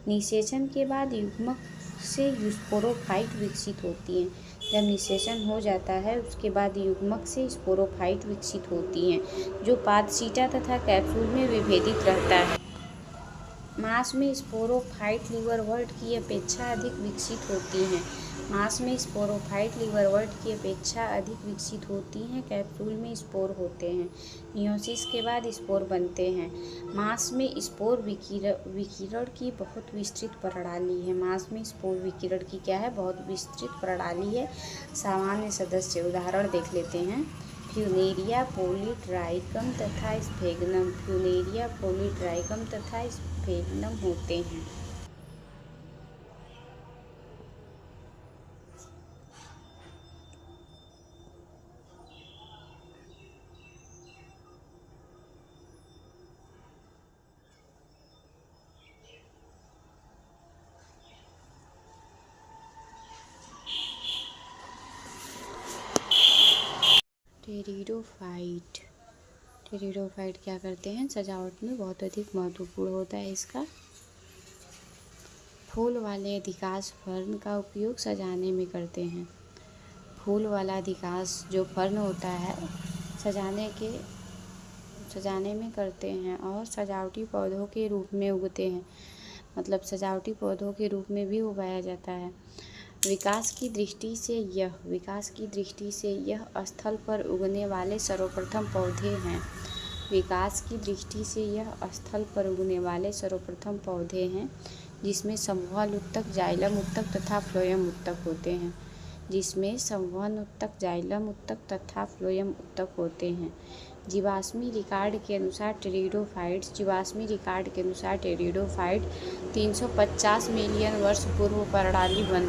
निषेचन के बाद युग्मक से स्पोरोफाइट विकसित होती हैं। जब निषेचन हो जाता है उसके बाद युग्मक से स्पोरोफाइट विकसित होती हैं, जो पादसीटा तथा कैप्सूल में विभेदित रहता है। मांस में स्पोरोफाइट लिवरवर्ट की अपेक्षा अधिक विकसित होती हैं। मांस में स्पोरोफाइट लिवरवर्ट की अपेक्षा अधिक विकसित होती हैं। कैप्सूल में स्पोर होते हैं। मियोसिस के बाद स्पोर बनते हैं। मांस में स्पोर विकिरण की बहुत विस्तृत प्रणाली है। मांस में स्पोर विकिरण की क्या है? बहुत विस्तृत प्रणाली है। सामान्य सदस्य उदाहरण देख लेते हैं। फ्यूनेरिया पॉलीट्राइकम तथा स्फेगनम। फ्यूनेरिया पॉलीट्राइकम तथा स्फेगनम होते हैं। टेरिडोफाइट। टेरिडोफाइट क्या करते हैं? सजावट में बहुत अधिक महत्वपूर्ण होता है इसका। फूल वाले अधिकांश फर्न का उपयोग सजाने में करते हैं। फूल वाला अधिकांश जो फर्न होता है सजाने में करते हैं और सजावटी पौधों के रूप में उगते हैं। सजावटी पौधों के रूप में भी उगाया जाता है। विकास की दृष्टि से यह स्थल पर उगने वाले सर्वप्रथम पौधे हैं। विकास की दृष्टि से यह स्थल पर उगने वाले सर्वप्रथम पौधे हैं, जिसमें संवहन उत्तक, जाइलम उत्तक तथा फ्लोएम उत्तक होते हैं। जीवाश्मी रिकॉर्ड के अनुसार टेरिडोफाइट 350 मिलियन वर्ष पूर्व प्रणाली बन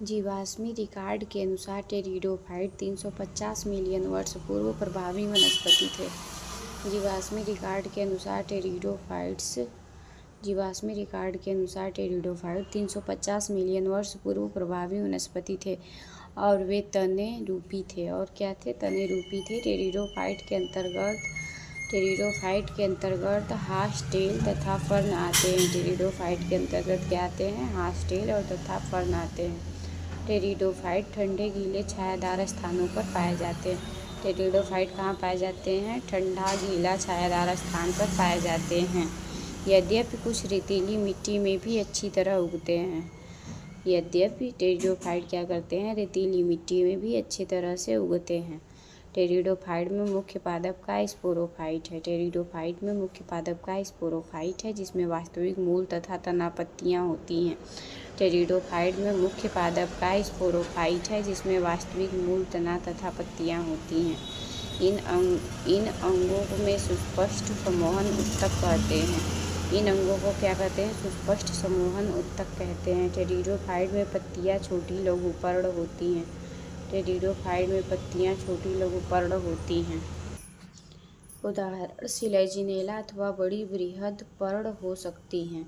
जीवाश्मी रिकॉर्ड के अनुसार टेरिडोफाइट 350 मिलियन वर्ष पूर्व प्रभावी वनस्पति थे। जीवाश्मी रिकॉर्ड के अनुसार टेरिडोफाइट 350 मिलियन वर्ष पूर्व प्रभावी वनस्पति थे और वे तने रूपी थे। और क्या थे? तने रूपी थे। टेरिडोफाइट के अंतर्गत हार्सटेल तथा फर्न आते हैं। टेरिडोफाइट के अंतर्गत क्या आते हैं? हार्सटेल और तथा फर्न आते हैं। टेरिडोफाइट ठंडे गीले छायादार स्थानों पर पाए जाते हैं। टेरिडोफाइट कहाँ पाए जाते हैं? ठंडा गीला छायादार स्थान पर पाए जाते हैं। यद्यपि कुछ रेतीली मिट्टी में भी अच्छी तरह उगते हैं। टेरिडोफाइट क्या करते हैं? रेतीली मिट्टी में भी अच्छी तरह से उगते हैं। टेरिडोफाइट में मुख्य पादप का स्पोरोफाइट है, जिसमें वास्तविक मूल तथा तना पत्तियां होती हैं। टेरिडोफाइट में मुख्य पादप का स्पोरोफाइट है, जिसमें वास्तविक मूल, तना तथा पत्तियां होती हैं। इन अंगों में सुस्पष्ट समूहन ऊतक कहते हैं। इन अंगों को क्या कहते हैं? सुस्पष्ट समूहन ऊतक कहते हैं। टेरिडोफाइट में पत्तियां छोटी लघुपर्ण होती हैं। उदाहरण सिलेजिनेला अथवा बड़ी बृहद पर्ण हो सकती हैं।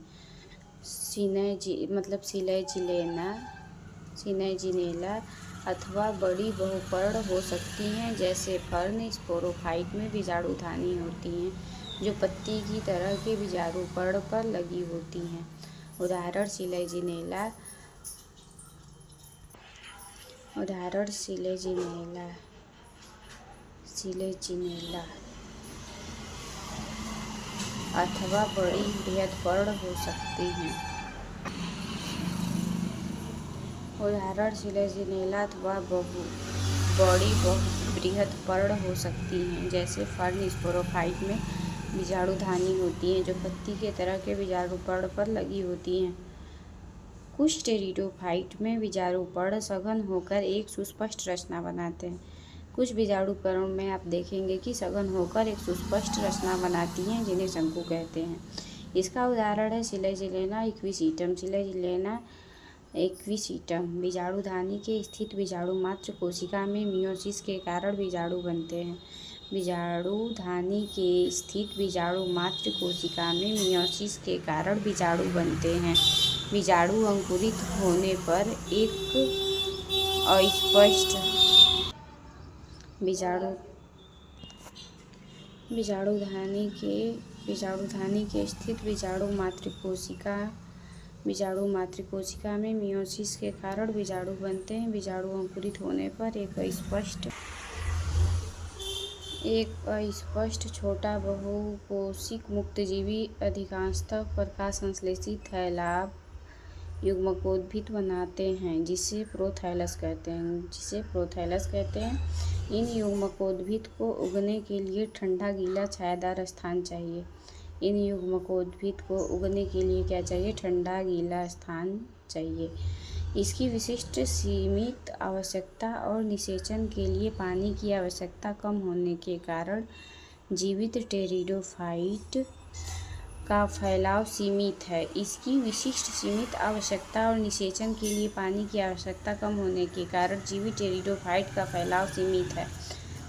सिलेजिलेना सिनेजिनेला अथवा बड़ी बहुपर्ण हो सकती हैं, जैसे फर्न स्पोरोफाइट में बीजाणुधानी होती हैं, जो पत्ती की तरह के बीजाणुपर्ण पर लगी होती हैं। उदाहरण सिलेजिनेला अथवा बड़ी बृहदपर्ण हो सकती हैं। उदाहरण सिलेजिनेला अथवा बड़ी बृहदपर्ण हो सकती हैं, जैसे फर्न स्पोरोफाइट में बीजाणुधानी होती हैं, जो पत्ती के तरह के बीजाणुपर्ण पर लगी होती हैं। कुछ टेरिडोफाइट में बीजाणुपर्ण सघन होकर एक सुस्पष्ट रचना बनाते हैं। कुछ बीजाणुपर्णों में आप देखेंगे कि सघन होकर एक सुस्पष्ट रचना बनाती हैं, जिन्हें शंकु कहते हैं। इसका उदाहरण है सिलेजिलेना इक्विसिटम। सिलेजिलेना इक्विसिटम बीजाणुधानी के स्थित बीजाणु मात्र कोशिका में मियोसिस के कारण बीजाणु बनते हैं। बीजाणुधानी के स्थित बीजाणु मात्र कोशिका में मियोसिस के कारण बीजाणु बनते हैं। बीजाणु अंकुरित होने पर एक अस्पष्ट बीजाणुधानी के स्थित बीजाणु मात्र कोशिका में मियोसिस के कारण बीजाणु बनते हैं। बीजाणु अंकुरित होने पर एक अस्पष्ट छोटा बहुकोशिक मुक्तजीवी अधिकांशतः प्रकाश संश्लेषित थैलाब युग्मकोद्भिद बनाते हैं, जिसे प्रोथैलस कहते हैं। इन युग्मकोद्भिद को उगने के लिए ठंडा गीला छायादार स्थान चाहिए। ठंडा गीला स्थान चाहिए। इसकी विशिष्ट सीमित आवश्यकता और निषेचन के लिए पानी की आवश्यकता कम होने के कारण जीवित टेरिडोफाइट का फैलाव सीमित है। इसकी विशिष्ट सीमित आवश्यकता और निषेचन के लिए पानी की आवश्यकता कम होने के कारण जीवित टेरिडोफाइट का फैलाव सीमित है।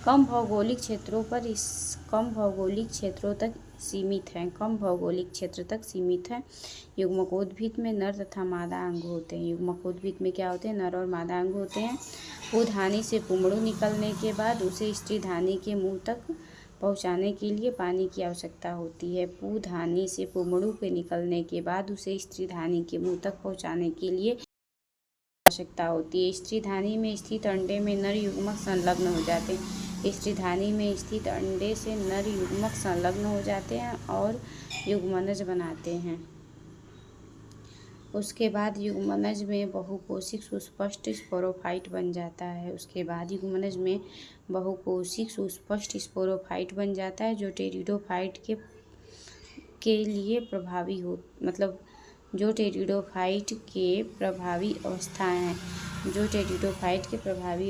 कम भौगोलिक क्षेत्र तक सीमित है। युग्मकोद्भिद में नर तथा मादा अंग होते हैं। युग्मकोद्भिद में क्या होते हैं? नर और मादा अंग होते हैं। पुंधानी से पुमड़ू निकलने के बाद उसे स्त्रीधानी के मुंह तक पहुंचाने के लिए पानी की आवश्यकता होती है। पुंधानी से पुमड़ू के निकलने के बाद उसे स्त्रीधानी के मुंह तक पहुंचाने के लिए आवश्यकता होती है। स्त्रीधानी में स्थित अंडे में नर युग्मक संलग्न हो जाते हैं। स्त्रीधानी में स्थित अंडे से नर युग्मक संलग्न हो जाते हैं और युग्मनज बनाते हैं। उसके बाद युग्मनज में बहुकोशिक सुस्पष्ट स्पोरोफाइट बन जाता है, जो टेरिडोफाइट के लिए प्रभावी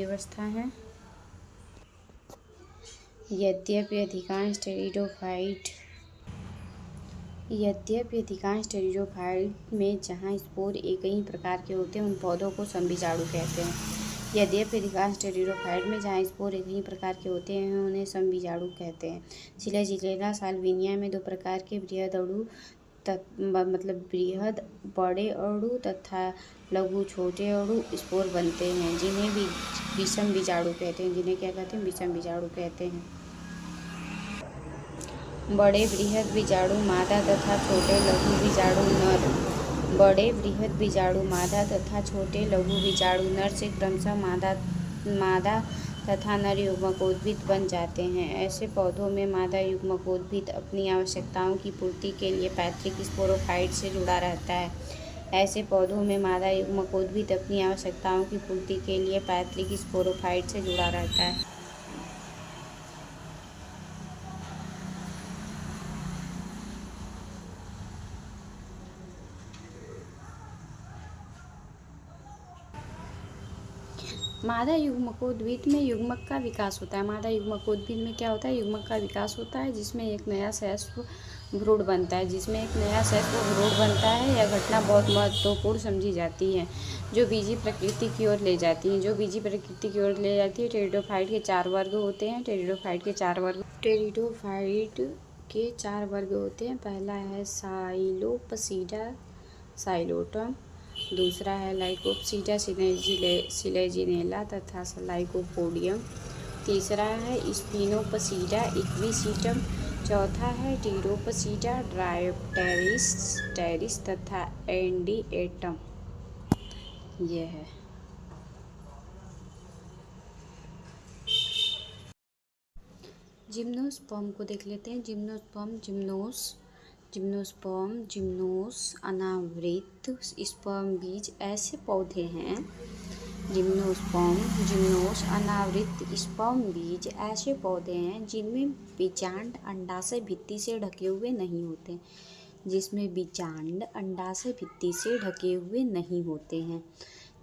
अवस्था हैं। यद्यपि अधिकांश टेरिडोफाइट में जहाँ स्पोर एक ही प्रकार के होते हैं, उन पौधों को समबीजाणु कहते हैं। उन्हें समबीजाणु कहते हैं। सिलेजिलेना साल्विनिया में दो प्रकार के बृहद बड़े अणु तथा लघु छोटे अणु स्पोर बनते हैं, जिन्हें विषम बीजाणु कहते हैं। बड़े बृहद बीजाणु मादा तथा छोटे लघु बीजाणु नर। बड़े बृहद बीजाणु मादा तथा छोटे लघु बीजाणु नर से क्रमशः मादा तथा नर युग्मकोद्भिद बन जाते हैं। ऐसे पौधों में मादा युग्मकोद्भिद अपनी आवश्यकताओं की पूर्ति के लिए पैतृक स्पोरोफाइट से जुड़ा रहता है। मादा युग्मकोद्भिद में युग्मक का विकास होता है। मादा युग्मकोद्भिद में क्या होता है? युग्मक का विकास होता है, जिसमें एक नया सैस्व भ्रूण बनता है। यह घटना बहुत महत्वपूर्ण समझी जाती है, जो बीजी प्रकृति की ओर ले जाती है। टेरिडोफाइट के 4 वर्ग होते हैं। टेरिडोफाइट के 4 वर्ग होते हैं। पहला है साइलोपसीडा साइलोटम, दूसरा है लाइकोप्सिडा सिलेजिनेला तथा लाइकोपोडियम। तीसरा है स्पिनोपसीडा इक्विसिटम। चौथा है टीरोपसीडा ड्रायोप्टेरिस तथा एंडिएटम। ये है। जिम्नोस्पर्म को देख लेते हैं। जिम्नोस अनावृत स्पर्म बीज ऐसे पौधे हैं। जिम्नोस अनावृत स्पर्म बीज ऐसे पौधे हैं जिनमें बीजांड अंडाशय भित्ति से ढके हुए नहीं होते।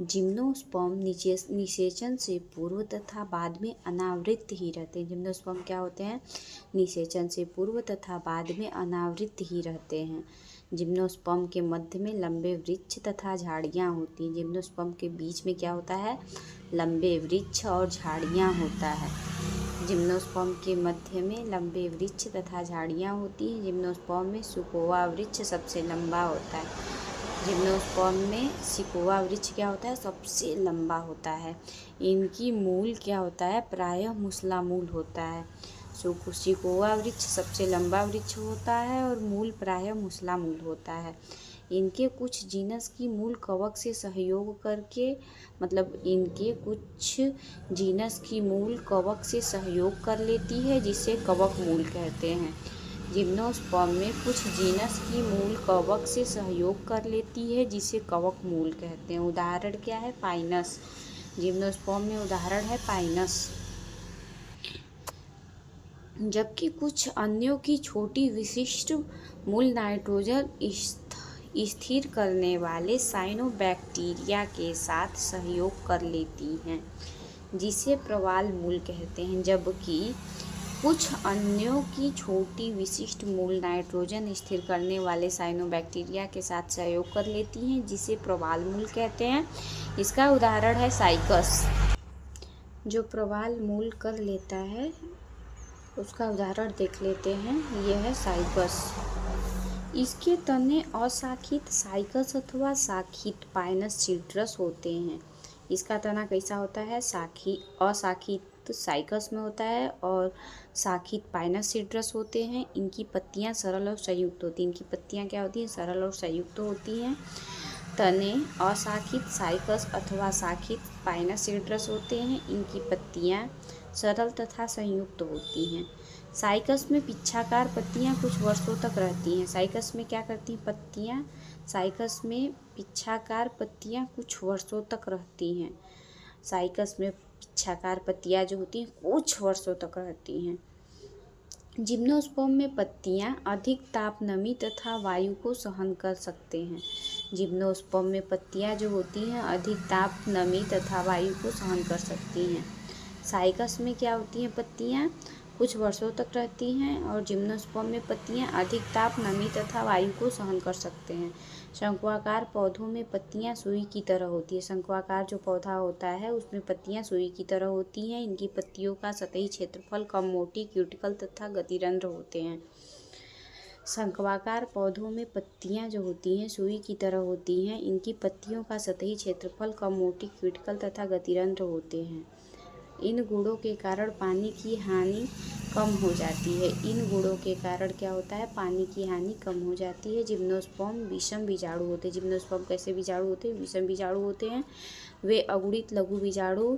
जिम्नोस्पर्म निषेचन से पूर्व तथा बाद में अनावृत ही रहते हैं। जिम्नोस्पर्म क्या होते हैं? निषेचन से पूर्व तथा बाद में अनावृत ही रहते हैं। जिम्नोस्पर्म के मध्य में लंबे वृक्ष तथा झाड़ियाँ होती हैं। जिम्नोस्पर्म के बीच में क्या होता है? लंबे वृक्ष और झाड़ियाँ होता है। जिम्नोस्पर्म के मध्य में लंबे वृक्ष तथा झाड़ियाँ होती हैं। जिम्नोस्पर्म में सुकोआ वृक्ष सबसे लंबा होता है। जिम्नोस्पर्म में सिकोआ वृक्ष क्या होता है? सबसे लंबा होता है। इनकी मूल क्या होता है? प्रायः मूसला मूल होता है। सिकोआ वृक्ष सबसे लंबा वृक्ष होता है और मूल प्रायः मूसला मूल होता है। इनके कुछ जीनस की मूल कवक से सहयोग करके सहयोग कर लेती है, जिसे कवक मूल कहते हैं। जिम्नोस्पर्म में कुछ जीनस की मूल कवक से सहयोग कर लेती है, जिसे कवक मूल कहते हैं। उदाहरण क्या है? पाइनस। जिम्नोस्पर्म में उदाहरण है पाइनस। जबकि कुछ अन्यों की छोटी विशिष्ट मूल नाइट्रोजन स्थिर करने वाले साइनोबैक्टीरिया के साथ सहयोग कर लेती हैं, जिसे प्रवाल मूल कहते हैं। जबकि कुछ अन्यों की छोटी विशिष्ट मूल नाइट्रोजन स्थिर करने वाले साइनोबैक्टीरिया के साथ सहयोग कर लेती हैं, जिसे प्रवाल मूल कहते हैं। इसका उदाहरण है साइकस। जो प्रवाल मूल कर लेता है उसका उदाहरण देख लेते हैं। यह है साइकस। इसके तने अशाखित साइकस अथवा शाखित पाइनस सीट्रस होते हैं। इसका तना कैसा होता है? अशाखित साइकस में होता है और शाखित पाइनस सीट्रस होते हैं। इनकी पत्तियां सरल और संयुक्त होती हैं। इनकी पत्तियां क्या होती हैं? सरल और संयुक्त होती हैं। तने अशाखित साइकस अथवा शाखित पाइनस सीट्रस होते हैं। इनकी पत्तियां सरल तथा संयुक्त होती हैं। साइकस में पिच्छाकार पत्तियां कुछ वर्षों तक रहती हैं। साइकस में क्या करती हैं पत्तियां? साइकस में पिच्छाकार पत्तियां कुछ वर्षों तक रहती हैं। साइकस में पिच्छाकार पत्तियां जो होती हैं कुछ वर्षों तक रहती हैं। जिम्नोस्पर्म में पत्तियां अधिक ताप, नमी तथा वायु को सहन कर सकते हैं। जिम्नोस्पर्म में पत्तियां जो होती हैं अधिक ताप, नमी तथा वायु को सहन कर सकती हैं। साइकस में क्या होती हैं? पत्तियां कुछ वर्षों तक रहती हैं और जिम्नोस्पर्म में पत्तियां अधिक ताप, नमी तथा वायु को सहन कर सकते हैं। शंक्वाकार पौधों में पत्तियां सुई की तरह होती है। शंक्वाकार जो पौधा होता है उसमें पत्तियां सुई की तरह होती हैं। इनकी पत्तियों का सतही क्षेत्रफल कम, मोटी, क्यूटिकल तथा गतिरंध्र होते हैं। शंक्वाकार पौधों में पत्तियां जो होती हैं सुई की तरह होती हैं। इनकी पत्तियों का सतही क्षेत्रफल कम, मोटी, क्यूटिकल तथा गतिरंध्र होते हैं। इन गुणों के कारण पानी की हानि कम हो जाती है। इन गुणों के कारण क्या होता है? पानी की हानि कम हो जाती है। जिम्नोस्पर्म विषम बीजाणु होते हैं। जिम्नोस्पर्म कैसे बीजाणु होते हैं? विषम बीजाणु होते हैं। वे अगुणित लघु बीजाणु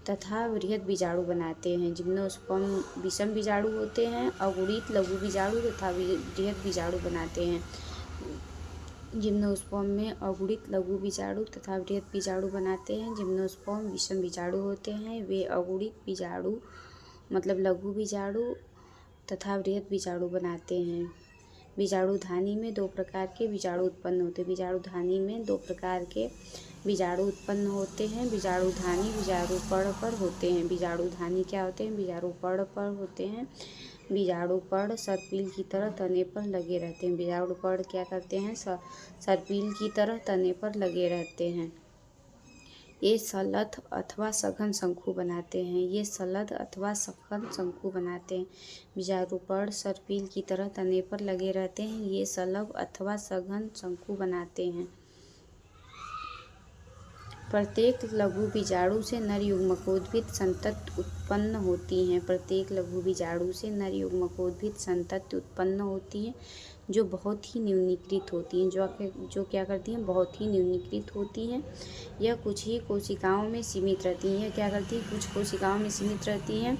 तथा बृहद बीजाणु बनाते हैं। जिम्नोस्पर्म विषम बीजाणु होते हैं, अगुणित लघु बीजाणु तथा बृहद बीजाणु बनाते हैं। जिम्नोस्पर्म में अगुणित लघु बीजाणु तथा बृहद बीजाणु बनाते हैं। जिम्नोस्पर्म विषम बीजाणु होते हैं। वे अगुणित बीजाणु लघु बीजाणु तथा बृहद बीजाणु बनाते हैं। बीजाणुधानी में दो प्रकार के बीजाणु उत्पन्न होते हैं। बीजाणुधानी में दो प्रकार के बीजाणु उत्पन्न होते हैं। बीजाणुधानी बीजाणुपर्ण पर होते हैं। बीजाणुधानी क्या होते हैं? बीजाणुपर्ण पर होते हैं। बीजाणुपर्ण सर्पिल की तरह तने पर लगे रहते हैं। बीजाणुपर्ण क्या करते हैं? सर्पिल की तरह तने पर लगे रहते हैं। ये सलथ अथवा सघन शंकु बनाते हैं। बीजाणुपर्ण सर्पिल की तरह तने पर लगे रहते हैं। ये शलभ अथवा सघन शंकु बनाते हैं। प्रत्येक लघु बीजाणु से नर युग्मकोद्भिद संतति उत्पन्न होती हैं। प्रत्येक लघु बीजाणु से नर युग्मकोद्भिद संतति उत्पन्न होती है, जो बहुत ही न्यूनीकृत होती हैं। जो क्या करती हैं, बहुत ही न्यूनीकृत होती हैं। यह कुछ ही कोशिकाओं में सीमित रहती हैं। क्या करती हैं, कुछ कोशिकाओं में सीमित रहती हैं।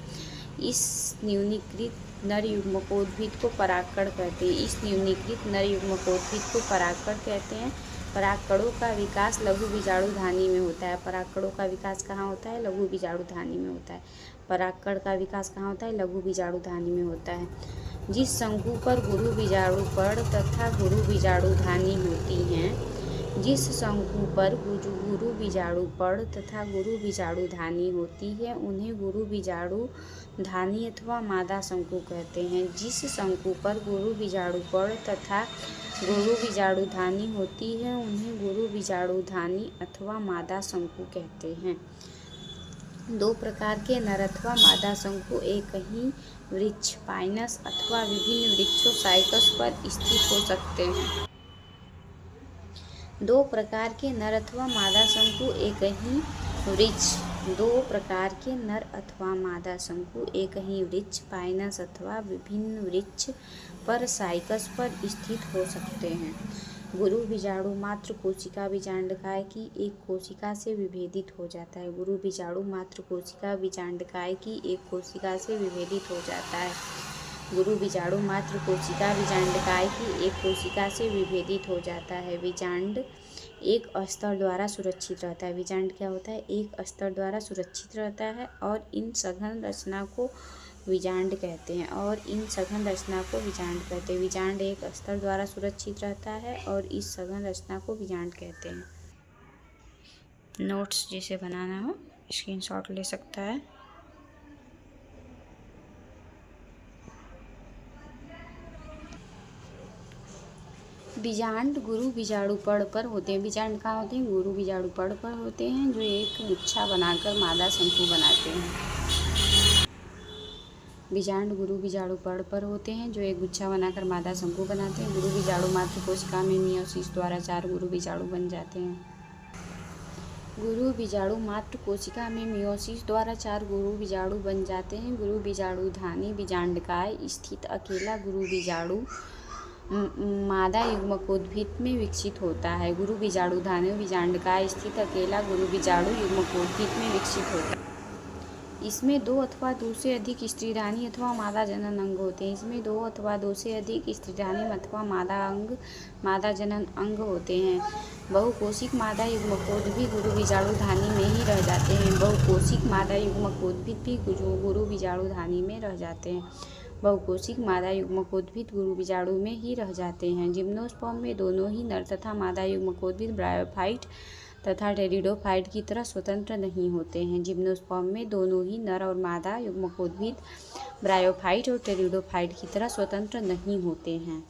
इस न्यूनीकृत नर युग्मकोद्भिद को परागकण कहते हैं। इस न्यूनीकृत नर युग्मकोद्भिद को परागकण कहते हैं। परागकणों का विकास लघु बीजाणुधानी में होता है। परागकणों का विकास कहाँ होता है, लघु बीजाणुधानी में होता है। परागकण का विकास कहाँ होता है, लघु बीजाणुधानी में होता है। जिस शंकु पर गुरु बीजाणुपर्ण तथा गुरु बीजाणुधानी होती हैं, जिस शंकु पर गुरु बीजाणुपर्ण तथा गुरु बीजाणुधानी होती है, उन्हें गुरु बीजाणुधानी अथवा मादा शंकु कहते हैं। जिस शंकु पर गुरु बीजाणुपर्ण तथा गुरु बीजाणुधानी होती है, उन्हें गुरु बीजाणुधानी अथवा मादा शंकु कहते हैं। दो प्रकार के नर अथवा मादा शंकु एक ही वृक्ष पाइनस अथवा विभिन्न वृक्षों साइकस पर स्थित हो सकते हैं। दो प्रकार के नर अथवा मादा शंकु एक ही वृक्ष दो प्रकार के नर अथवा मादा शंकु एक ही वृक्ष पाइनस अथवा विभिन्न वृक्ष पर साइकस पर स्थित हो सकते हैं। गुरु बीजाणु मात्र कोशिका बीजांडकाय की एक कोशिका से विभेदित हो जाता है। गुरु बीजाणु मात्र कोशिका बीजांडकाय की एक कोशिका से विभेदित हो जाता है। गुरु बीजाणु मात्र कोशिका बीजांडकाय की एक कोशिका से विभेदित हो जाता है। बीजांड एक अस्तर द्वारा सुरक्षित रहता है। बीजांड क्या होता है, एक अस्तर द्वारा सुरक्षित रहता है और इन सघन रचना को बीजांड कहते हैं। बीजांड एक अस्तर द्वारा सुरक्षित रहता है और इस सघन रचना को बीजांड कहते हैं। नोट्स जिसे बनाना हो स्क्रीनशॉट ले सकता है। बीजांड गुरु बीजाणुपर्ण पर होते हैं। बीजांड कहाँ होते हैं, गुरु बीजाणुपर्ण पर होते हैं, जो एक गुच्छा बनाकर मादा शंकु बनाते हैं। बीजांड गुरु बीजाणुपर्ण पर होते हैं, जो एक गुच्छा बनाकर मादा शंकु बनाते हैं। गुरु बीजाणु मात्र कोशिका में मियोसिस द्वारा 4 गुरु बीजाणु बन जाते हैं। गुरु बीजाणु मात्र कोशिका में मियोसिस द्वारा 4 गुरु बीजाणु बन जाते हैं। गुरु बीजाणुधानी बीजांडकाय स्थित अकेला गुरु बीजाणु मादा युग्मकोद्भिद में विकसित होता है। गुरु बीजाणुधानी बीजांडकाय स्थित अकेला गुरु बीजाणु युग्मकोद्भिद में विकसित होता है। इसमें 2 अथवा 2 से अधिक स्त्रीधानी अथवा मादा जनन अंग होते हैं। इसमें 2 अथवा 2 से अधिक स्त्रीधानी अथवा मादा जनन अंग होते हैं। बहुकोशिक मादा युग्मकोद्भिद गुरु बीजाणुधानी में ही रह जाते हैं। बहुकोशिक मादा युग्मकोद्भिद भी गुरु बीजाणुधानी में रह जाते हैं। बहुकोशिक मादा युग्मकोद्भिद गुरु बीजाणु में ही रह जाते हैं। जिम्नोस्पर्म में दोनों ही नर तथा मादा युग्मकोद्भिद ब्रायोफाइट तथा टेरिडोफाइट की तरह स्वतंत्र नहीं होते हैं। जिम्नोस्पर्म में दोनों ही नर और मादा युग्मकोद्भिद ब्रायोफाइट और टेरिडोफाइट की तरह स्वतंत्र नहीं होते हैं।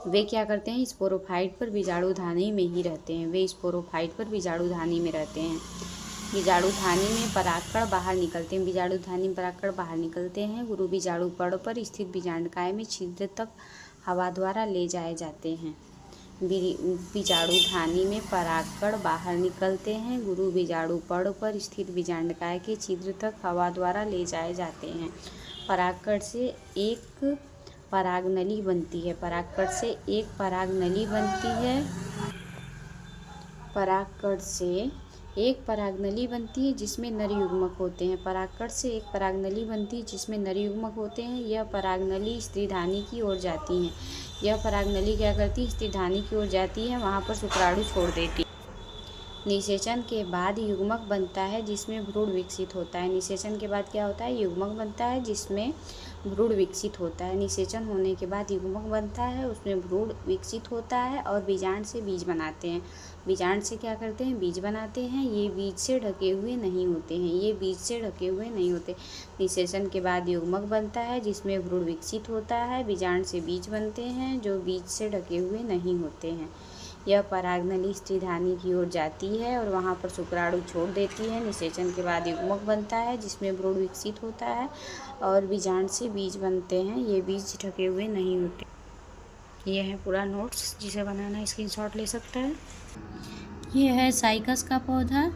वे क्या करते हैं, स्पोरोफाइट पर बीजाणुधानी में ही रहते हैं। वे स्पोरोफाइट पर बीजाणुधानी में रहते हैं। बीजाणुधानी में परागकण बाहर निकलते हैं। बीजाणुधानी में परागकण बाहर निकलते हैं। गुरु बीजाणुपर्ण पर स्थित बीजांडकाय में छिद्र तक हवा द्वारा ले जाए जाते हैं। बीजाणुधानी में परागकण बाहर निकलते हैं। गुरु बीजाणुपर्ण पर स्थित बीजांडकाय के छिद्र तक हवा द्वारा ले जाए जाते हैं। परागकण से एक परागनली बनती है। परागकण से एक परागनली बनती है। परागकण से एक परागनली बनती है जिसमें नर युग्मक होते हैं। परागकण से एक परागनली बनती है जिसमें नर युग्मक होते हैं। यह परागनली स्त्रीधानी की ओर जाती है। यह परागनली क्या करती है, स्त्रीधानी की ओर जाती है, वहाँ पर शुक्राणु छोड़ देती है। निषेचन के बाद युग्मक बनता है जिसमें भ्रूण विकसित होता है। निषेचन के बाद क्या होता है, युग्मक बनता है जिसमें भ्रूण विकसित होता है। निषेचन होने के बाद युग्मक बनता है, उसमें भ्रूण विकसित होता है और बीजांड से बीज बनाते हैं। बीजांड से क्या करते हैं, बीज बनाते हैं। ये बीज से ढके हुए नहीं होते हैं। ये बीज से ढके हुए नहीं होते। निषेचन के बाद युग्मक बनता है जिसमें भ्रूण विकसित होता है। बीजांड से बीज बनते हैं जो बीज से ढके हुए नहीं होते हैं। यह परागनली स्त्रीधानी की ओर जाती है और वहाँ पर शुक्राणु छोड़ देती है। निषेचन के बाद युग्मक बनता है जिसमें भ्रूण विकसित होता है और बीजांड से बीज बनते हैं। ये बीज ढके हुए नहीं होते। यह है पूरा नोट्स, जिसे बनाना स्क्रीनशॉट ले सकता है। ये है साइकस का पौधा,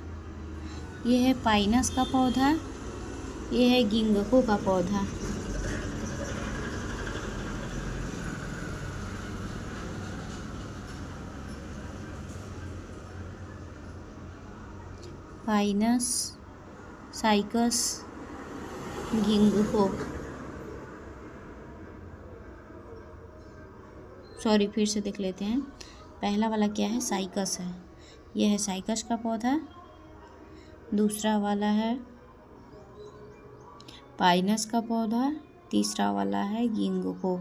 ये है पाइनस का पौधा, ये है गिंगको का पौधा। Pinus, cycas, गिंगको। सॉरी, फिर से देख लेते हैं। पहला वाला क्या है? साइकस है। यह है साइकस का पौधा। दूसरा वाला है पाइनस का पौधा। तीसरा वाला है गिंगको।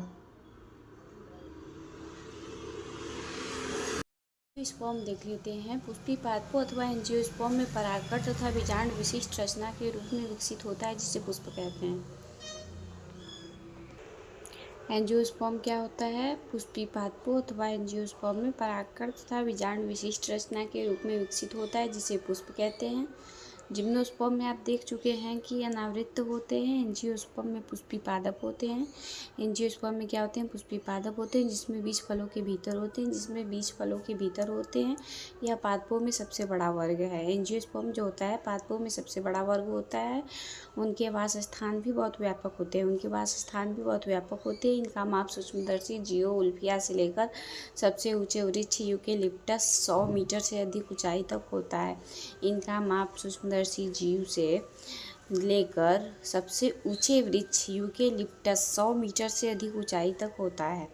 एंजियोस्पर्म देख लेते हैं। पुष्पी पादपों अथवा एंजियोस्पर्म में परागकण तथा बीजांड विशिष्ट रचना के रूप में विकसित होता है, जिसे पुष्प कहते हैं। एंजियोस्पर्म क्या होता है? पुष्पी पादपों अथवा एंजियोस्पर्म में परागकण तथा बीजांड विशिष्ट रचना के रूप में विकसित होता है, जिसे पुष्प कहते हैं। जिम्नोस्पर्म में आप देख चुके हैं कि अनावृत होते हैं। एंजियोस्पर्म में पुष्पी पादप होते हैं। एंजियोस्पर्म में क्या होते हैं? पुष्पी पादप होते हैं, जिसमें बीज फलों के भीतर होते हैं। यह पादपों में सबसे बड़ा वर्ग है। एंजियोस्पर्म जो होता है पादपों में सबसे बड़ा वर्ग होता है। उनके वास स्थान भी बहुत व्यापक होते हैं। इनका माप सूक्ष्मदर्शी जियोउल्फिया से लेकर सबसे ऊंचे वृक्ष यूकेलिप्टस 100 मीटर से अधिक ऊंचाई तक होता है। इनका माप सूक्ष्मदर्शी जीव से लेकर सबसे ऊंचे वृक्ष यूकेलिप्टस 100 मीटर से अधिक ऊंचाई तक होता है।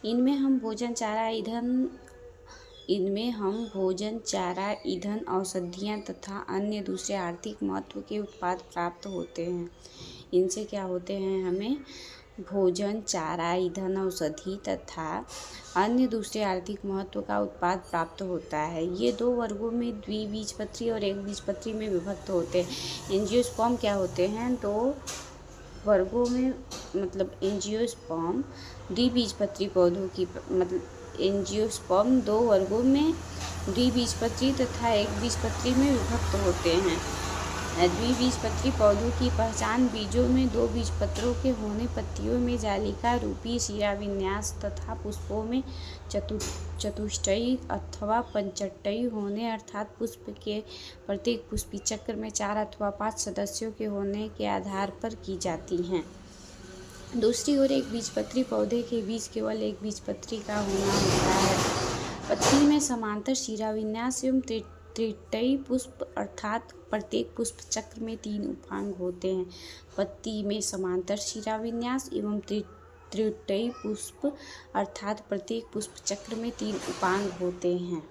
इनमें हम भोजन, चारा, ईंधन, औषधियाँ तथा अन्य दूसरे आर्थिक महत्व के उत्पाद प्राप्त होते हैं। इनसे क्या होते हैं? हमें भोजन, चारा, ईंधन, औषधि तथा अन्य दूसरे आर्थिक महत्व का उत्पाद प्राप्त होता है। ये दो वर्गों में द्विबीजपत्री और एक बीजपत्री में विभक्त होते हैं। एंजियोस्पर्म क्या होते हैं? दो वर्गों में, मतलब एंजियोस्पर्म द्विबीजपत्री पौधों की, मतलब एंजियोस्पर्म दो वर्गों में द्विबीजपत्री तथा एक बीजपत्री में विभक्त होते हैं। द्विबीजपत्री पौधों की पहचान बीजों में दो बीजपत्रों के होने, पत्तियों में जालिका रूपी शिराविन्यास तथा पुष्पों में चतुष्टयी अथवा पंचटयी होने, अर्थात पुष्प के प्रत्येक पुष्पी चक्र में 4 अथवा 5 सदस्यों के होने के आधार पर की जाती हैं। दूसरी ओर एक बीजपत्री पौधे के बीज केवल एक बीजपत्री का होना होता है। पत्ती में समांतर शिराविन्यास एवं त्रिटयी पुष्प, अर्थात प्रत्येक पुष्प चक्र में 3 उपांग होते हैं। पत्ती में समांतर शिराविन्यास एवं त्रिटयी पुष्प, अर्थात प्रत्येक पुष्प चक्र में 3 उपांग होते हैं।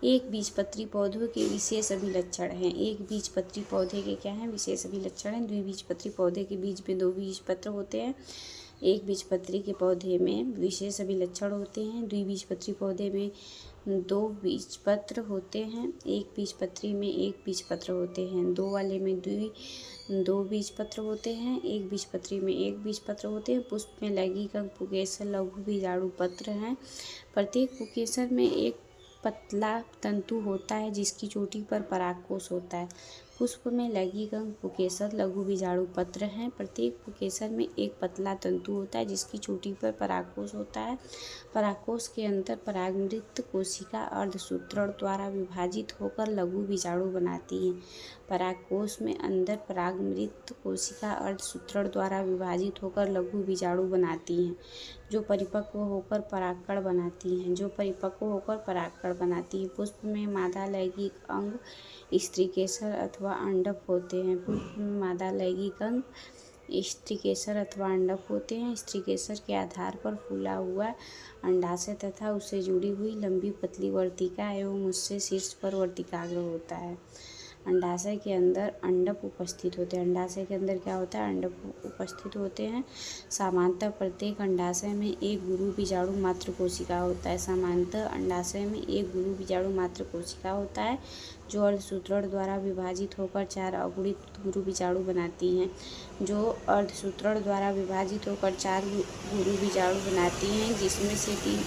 एक बीजपत्री पौधों के विशेष अभिलक्षण हैं। एक बीजपत्री पौधे के क्या हैं? विशेष अभिलक्षण हैं। द्विबीजपत्री पौधे के बीज में 2 बीजपत्र होते हैं। एक बीजपत्री के पौधे में विशेष अभिलक्षण होते हैं। द्विबीजपत्री पौधे में 2 बीजपत्र होते हैं। एक बीजपत्री में 1 बीजपत्र होते हैं। 2 वाले में 2 बीजपत्र होते हैं। एक बीजपत्री में 1 बीजपत्र होते हैं। पुष्प में लैंगिक पुकेसर लघु बीजाणु पत्र हैं। प्रत्येक पुकेसर में एक पतला तंतु होता है, जिसकी चोटी पर परागकोश होता है। पुष्प में लैंगिक पुकेसर लघु बीजाणु पत्र हैं। प्रत्येक पुकेसर में एक पतला तंतु होता है, जिसकी चोटी पर परागकोश होता है। परागकोश के अंदर परागमृत कोशिका अर्धसूत्रण द्वारा विभाजित होकर लघु बीजाणु बनाती है। परागकोश में अंदर परागमृत कोशिका अर्धसूत्रण द्वारा विभाजित होकर लघु बीजाणु बनाती हैं, जो परिपक्व होकर परागकण बनाती हैं। पुष्प में मादा लैंगिक अंग स्त्रीकेसर अथवा अंडक होते हैं। पुष्प में मादा लैंगिक अंग स्त्रीकेसर अथवा अंडक होते हैं। स्त्रीकेसर के आधार पर फूला हुआ अंडाशय तथा उससे जुड़ी हुई लंबी पतली वर्तिका एवं उससे शीर्ष पर वर्तिकाग्र होता है। अंडाशय के अंदर अंडक उपस्थित होते हैं। अंडाशय के अंदर क्या होता है? अंडक उपस्थित होते हैं। सामान्यतः प्रत्येक अंडाशय में एक गुरु बीजाणु मात्र कोशिका होता है। जो अर्धसूत्रण द्वारा विभाजित होकर 4 अगुणित गुरु बीजाणु बनाती हैं। जिसमें से 3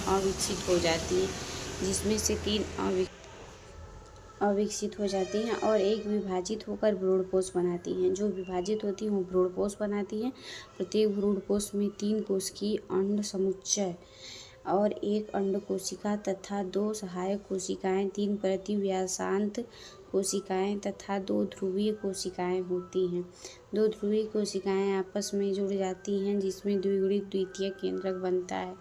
अविकसित हो जाती हैं और एक विभाजित होकर भ्रूणपोष बनाती हैं। जो विभाजित होती हैं वो भ्रूणपोष बनाती हैं। प्रत्येक भ्रूणपोष में 3 कोशिकीय अंड समुच्चय और एक अंड कोशिका तथा 2 सहायक कोशिकाएं, 3 प्रतिव्यासांत कोशिकाएं तथा 2 ध्रुवीय कोशिकाएं होती हैं। 2 ध्रुवीय कोशिकाएं आपस में जुड़ जाती हैं जिसमें द्विगुणित द्वितीयक केंद्रक बनता है।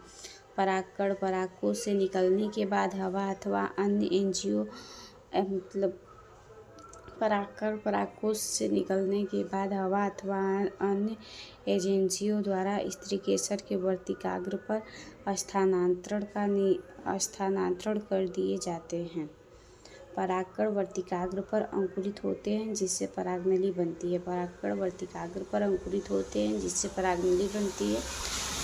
परागकण परागकोश से निकलने के बाद हवा अथवा अन्य परागकण परागकोश से निकलने के बाद हवा अथवा अन्य एजेंसियों द्वारा स्त्रीकेसर के वर्तिकाग्र पर स्थानांतरण कर दिए जाते हैं। परागकण वर्तिकाग्र पर अंकुरित होते हैं जिससे परागनली बनती है। परागकण वर्तिकाग्र पर अंकुरित होते हैं जिससे परागनली बनती है।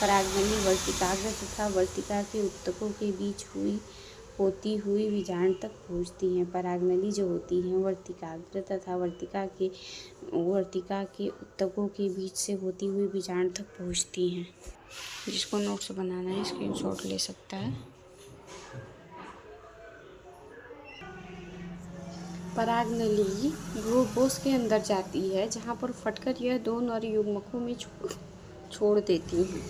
परागनली वर्तिकाग्र तथा वर्तिका के ऊतकों के बीच होती हुई बीजांड तक पहुँचती हैं। परागनली जो होती हैं वर्तिकाग्र तथा वर्तिका के ऊतकों के बीच से होती हुई बीजांड तक पहुँचती हैं। जिसको नोट्स बनाना है स्क्रीनशॉट ले सकता है। परागनली भ्रूणपोष के अंदर जाती है जहाँ पर फटकर यह 2 नर युग्मकों में छोड़ देती हैं।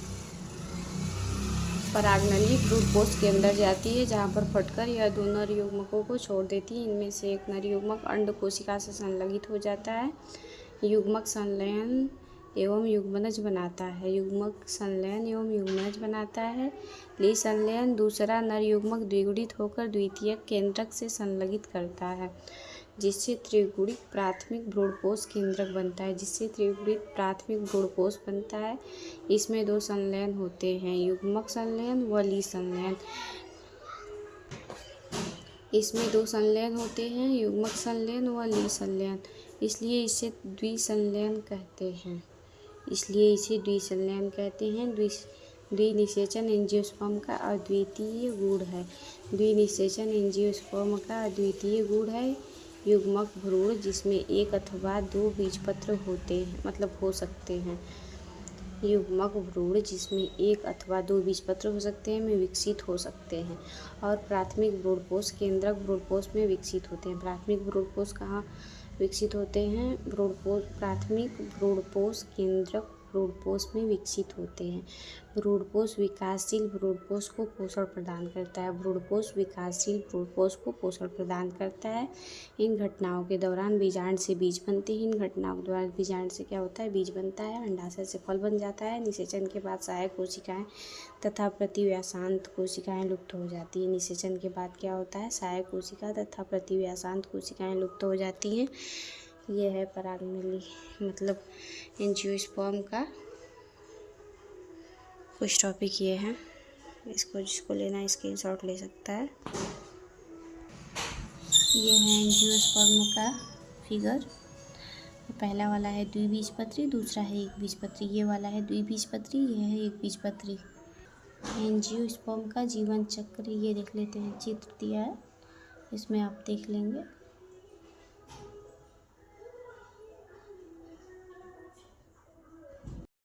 परागनली भ्रूणपोष के अंदर जाती है जहाँ पर फटकर यह 2 नर युग्मकों को छोड़ देती है। इनमें से एक नर युग्मक अंड कोशिका से संलगित हो जाता है। युग्मक संलयन एवं युग्मनज बनाता है। युग्मक संलयन एवं युग्मनज बनाता है। ली संलयन दूसरा नर युग्मक द्विगुणित होकर द्वितीयक केंद्रक से संलगित करता है जिससे त्रिगुणित प्राथमिक भ्रूणपोष केंद्रक बनता है। इसमें 2 संलयन होते हैं, युग्मक संलयन व ली संलयन। इसलिए इसे द्विसंलयन कहते हैं। द्विनिषेचन एंजियोस्पर्म का अद्वितीय गुण है। युग्मक भ्रूण जिसमें 1 अथवा 2 बीजपत्र हो सकते हैं में विकसित हो सकते हैं और प्राथमिक भ्रूणपोष केंद्रक भ्रूणपोष में विकसित होते हैं। प्राथमिक भ्रूणपोष कहाँ विकसित होते हैं? प्राथमिक भ्रूणपोष केंद्रक भ्रूणपोष में विकसित होते हैं। भ्रूणपोष विकासशील भ्रूणपोष को पोषण प्रदान करता है। इन घटनाओं के दौरान बीजांड से बीज बनते हैं। बीजांड से क्या होता है? बीज बनता है। अंडाशय से फल बन जाता है। निषेचन के बाद सहायक कोशिकाएं तथा प्रतिव्यासांत कोशिकाएं लुप्त हो जाती हैं। निषेचन के बाद क्या होता है? सहायक कोशिका तथा प्रतिव्यासांत कोशिकाएं लुप्त हो जाती हैं। यह है परागनली मतलब एंजियोस्पर्म का कुछ टॉपिक ये है। जिसको लेना है स्क्रीनशॉट ले सकता है। ये है एंजियोस्पर्म का फिगर। पहला वाला है द्विबीजपत्री, दूसरा है एकबीजपत्री। ये वाला है द्विबीजपत्री, यह है एकबीजपत्री। एंजियोस्पर्म का जीवन चक्र ये देख लेते हैं। चित्र दिया है, इसमें आप देख लेंगे।